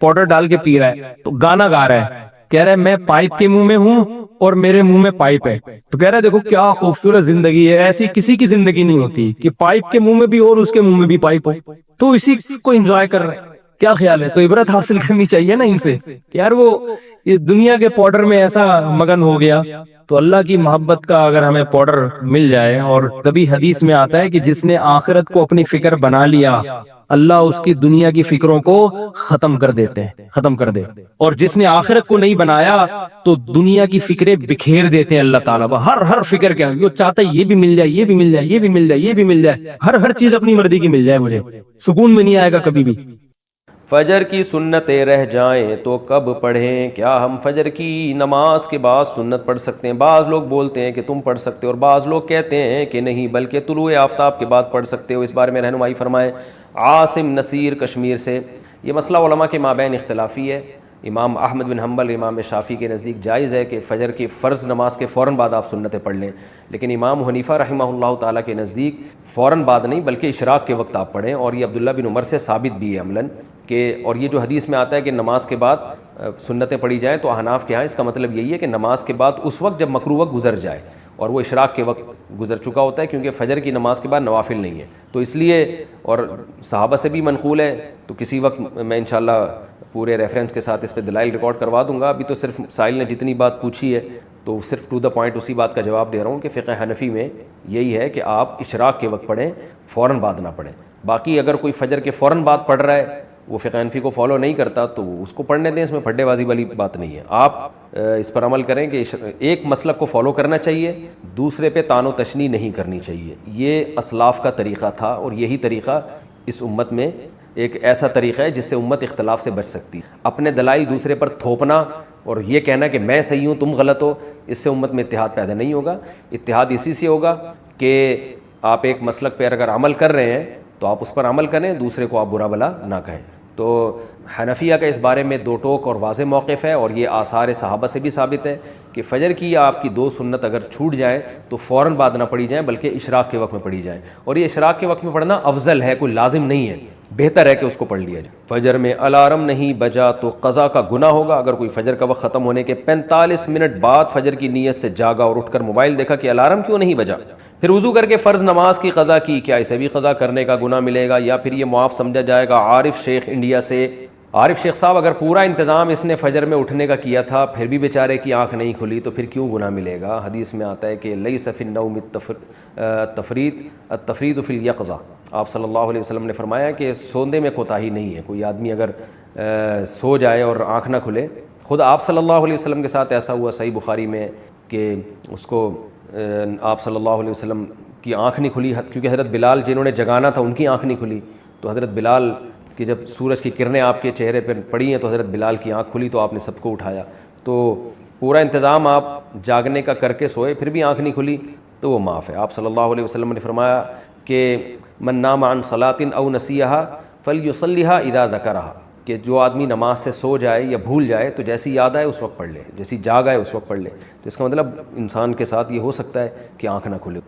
پاؤڈر ڈال کے پی رہا ہے، تو گانا گا رہا ہے، کہہ رہا ہے میں پائپ کے منہ میں ہوں اور میرے منہ میں پائپ ہے۔ تو کہہ رہا ہے دیکھو کیا خوبصورت زندگی ہے، ایسی کسی کی زندگی نہیں ہوتی کہ پائپ کے منہ میں بھی اور اس کے منہ میں بھی پائپ ہو، تو اسی کو انجوائے کر رہے ہیں۔ کیا خیال ہے؟ تو عبرت حاصل کرنی چاہیے نا ان سے، یار وہ اس دنیا کے پاؤڈر میں ایسا مگن ہو گیا، تو اللہ کی محبت کا اگر ہمیں پاؤڈر مل جائے۔ اور کبھی حدیث میں آتا ہے کہ جس نے آخرت کو اپنی فکر بنا لیا، اللہ اس کی دنیا کی فکروں کو ختم کر دیتے ہیں، ختم کر دے۔ اور جس نے آخرت کو نہیں بنایا تو دنیا کی فکریں بکھیر دیتے ہیں اللہ تعالیٰ۔ ہر فکر کیا وہ چاہتا ہے، یہ بھی مل جائے، یہ بھی مل جائے، یہ بھی مل جائے، یہ بھی مل جائے، ہر چیز اپنی مرضی کی مل جائے، مجھے سکون میں نہیں آئے گا کبھی بھی۔ فجر کی سنتیں رہ جائیں تو کب پڑھیں؟ کیا ہم فجر کی نماز کے بعد سنت پڑھ سکتے ہیں؟ بعض لوگ بولتے ہیں کہ تم پڑھ سکتے ہو اور بعض لوگ کہتے ہیں کہ نہیں، بلکہ طلوع آفتاب کے بعد پڑھ سکتے ہو۔ اس بارے میں رہنمائی فرمائیں عاصم نصیر کشمیر سے۔ یہ مسئلہ علماء کے مابین اختلافی ہے۔ امام احمد بن حنبل، امام شافعی کے نزدیک جائز ہے کہ فجر کی فرض نماز کے فوراً بعد آپ سنتیں پڑھ لیں، لیکن امام حنیفہ رحمہ اللہ تعالیٰ کے نزدیک فوراً بعد نہیں بلکہ اشراق کے وقت آپ پڑھیں، اور یہ عبداللہ بن عمر سے ثابت بھی ہے عملاً کہ، اور یہ جو حدیث میں آتا ہے کہ نماز کے بعد سنتیں پڑھی جائیں، تو احناف کے ہاں اس کا مطلب یہی ہے کہ نماز کے بعد اس وقت جب مکروہ وقت گزر جائے، اور وہ اشراق کے وقت گزر چکا ہوتا ہے، کیونکہ فجر کی نماز کے بعد نوافل نہیں ہے، تو اس لیے، اور صحابہ سے بھی منقول ہے، تو کسی وقت میں انشاءاللہ پورے ریفرنس کے ساتھ اس پہ دلائل ریکارڈ کروا دوں گا۔ ابھی تو صرف سائل نے جتنی بات پوچھی ہے تو صرف ٹو دا پوائنٹ اسی بات کا جواب دے رہا ہوں کہ فقہ حنفی میں یہی ہے کہ آپ اشراق کے وقت پڑھیں، فوراً بعد نہ پڑھیں۔ باقی اگر کوئی فجر کے فوراً بعد پڑھ رہا ہے، وہ فقہ حنفی کو فالو نہیں کرتا، تو اس کو پڑھنے دیں، اس میں پھڈے بازی والی بات نہیں ہے۔ آپ اس پر عمل کریں کہ ایک مسلک کو فالو کرنا چاہیے، دوسرے پہ طعن و تشنیع نہیں کرنی چاہیے۔ یہ اسلاف کا طریقہ تھا، اور یہی طریقہ اس امت میں ایک ایسا طریقہ ہے جس سے امت اختلاف سے بچ سکتی ہے۔ اپنے دلائل دوسرے پر تھوپنا اور یہ کہنا کہ میں صحیح ہوں تم غلط ہو، اس سے امت میں اتحاد پیدا نہیں ہوگا۔ اتحاد اسی سے ہوگا کہ آپ ایک مسلک پہ اگر عمل کر رہے ہیں تو آپ اس پر عمل کریں، دوسرے کو آپ برا بھلا نہ کہیں۔ تو حنفیہ کا اس بارے میں دو ٹوک اور واضح موقف ہے، اور یہ آثار صحابہ سے بھی ثابت ہے کہ فجر کی یا آپ کی دو سنت اگر چھوٹ جائیں تو فوراً بعد نہ پڑھی جائیں بلکہ اشراق کے وقت میں پڑھی جائیں، اور یہ اشراق کے وقت میں پڑھنا افضل ہے، کوئی لازم نہیں ہے، بہتر ہے کہ اس کو پڑھ لیا جائے۔ فجر میں الارم نہیں بجا تو قضا کا گناہ ہوگا۔ اگر کوئی فجر کا وقت ختم ہونے کے 45 منٹ بعد فجر کی نیت سے جاگا اور اٹھ کر موبائل دیکھا کہ الارم کیوں نہیں بجا، پھر وضو کر کے فرض نماز کی قضا کی، کیا اسے بھی قضا کرنے کا گناہ ملے گا یا پھر یہ معاف سمجھا جائے گا؟ عارف شیخ انڈیا سے۔ عارف شیخ صاحب، اگر پورا انتظام اس نے فجر میں اٹھنے کا کیا تھا پھر بھی بیچارے کی آنکھ نہیں کھلی تو پھر کیوں گناہ ملے گا؟ حدیث میں آتا ہے کہ لیس فی النوم التفریط فی الیقظہ۔ آپ صلی اللہ علیہ وسلم نے فرمایا کہ سوندے میں کوتاہی نہیں ہے۔ کوئی آدمی اگر سو جائے اور آنکھ نہ کھلے، خود آپ صلی اللہ علیہ وسلم کے ساتھ ایسا ہوا صحیح بخاری میں کہ اس کو آپ صلی اللہ علیہ وسلم کی آنکھ نہیں کھلی، کیونکہ حضرت بلال جنہوں نے جگانا تھا ان کی آنکھ نہیں کھلی، تو حضرت بلال کہ جب سورج کی کرنیں آپ کے چہرے پر پڑی ہیں تو حضرت بلال کی آنکھ کھلی تو آپ نے سب کو اٹھایا۔ تو پورا انتظام آپ جاگنے کا کر کے سوئے پھر بھی آنکھ نہیں کھلی تو وہ معاف ہے۔ آپ صلی اللہ علیہ وسلم نے فرمایا کہ من نام عن صلاۃ او نسیھا فلیصلیھا اذا ذکرھا، کہ جو آدمی نماز سے سو جائے یا بھول جائے تو جیسی یاد آئے اس وقت پڑھ لے، جیسی جاگ آئے اس وقت پڑھ لے۔ تو اس کا مطلب انسان کے ساتھ یہ ہو سکتا ہے کہ آنکھ نہ کھلے۔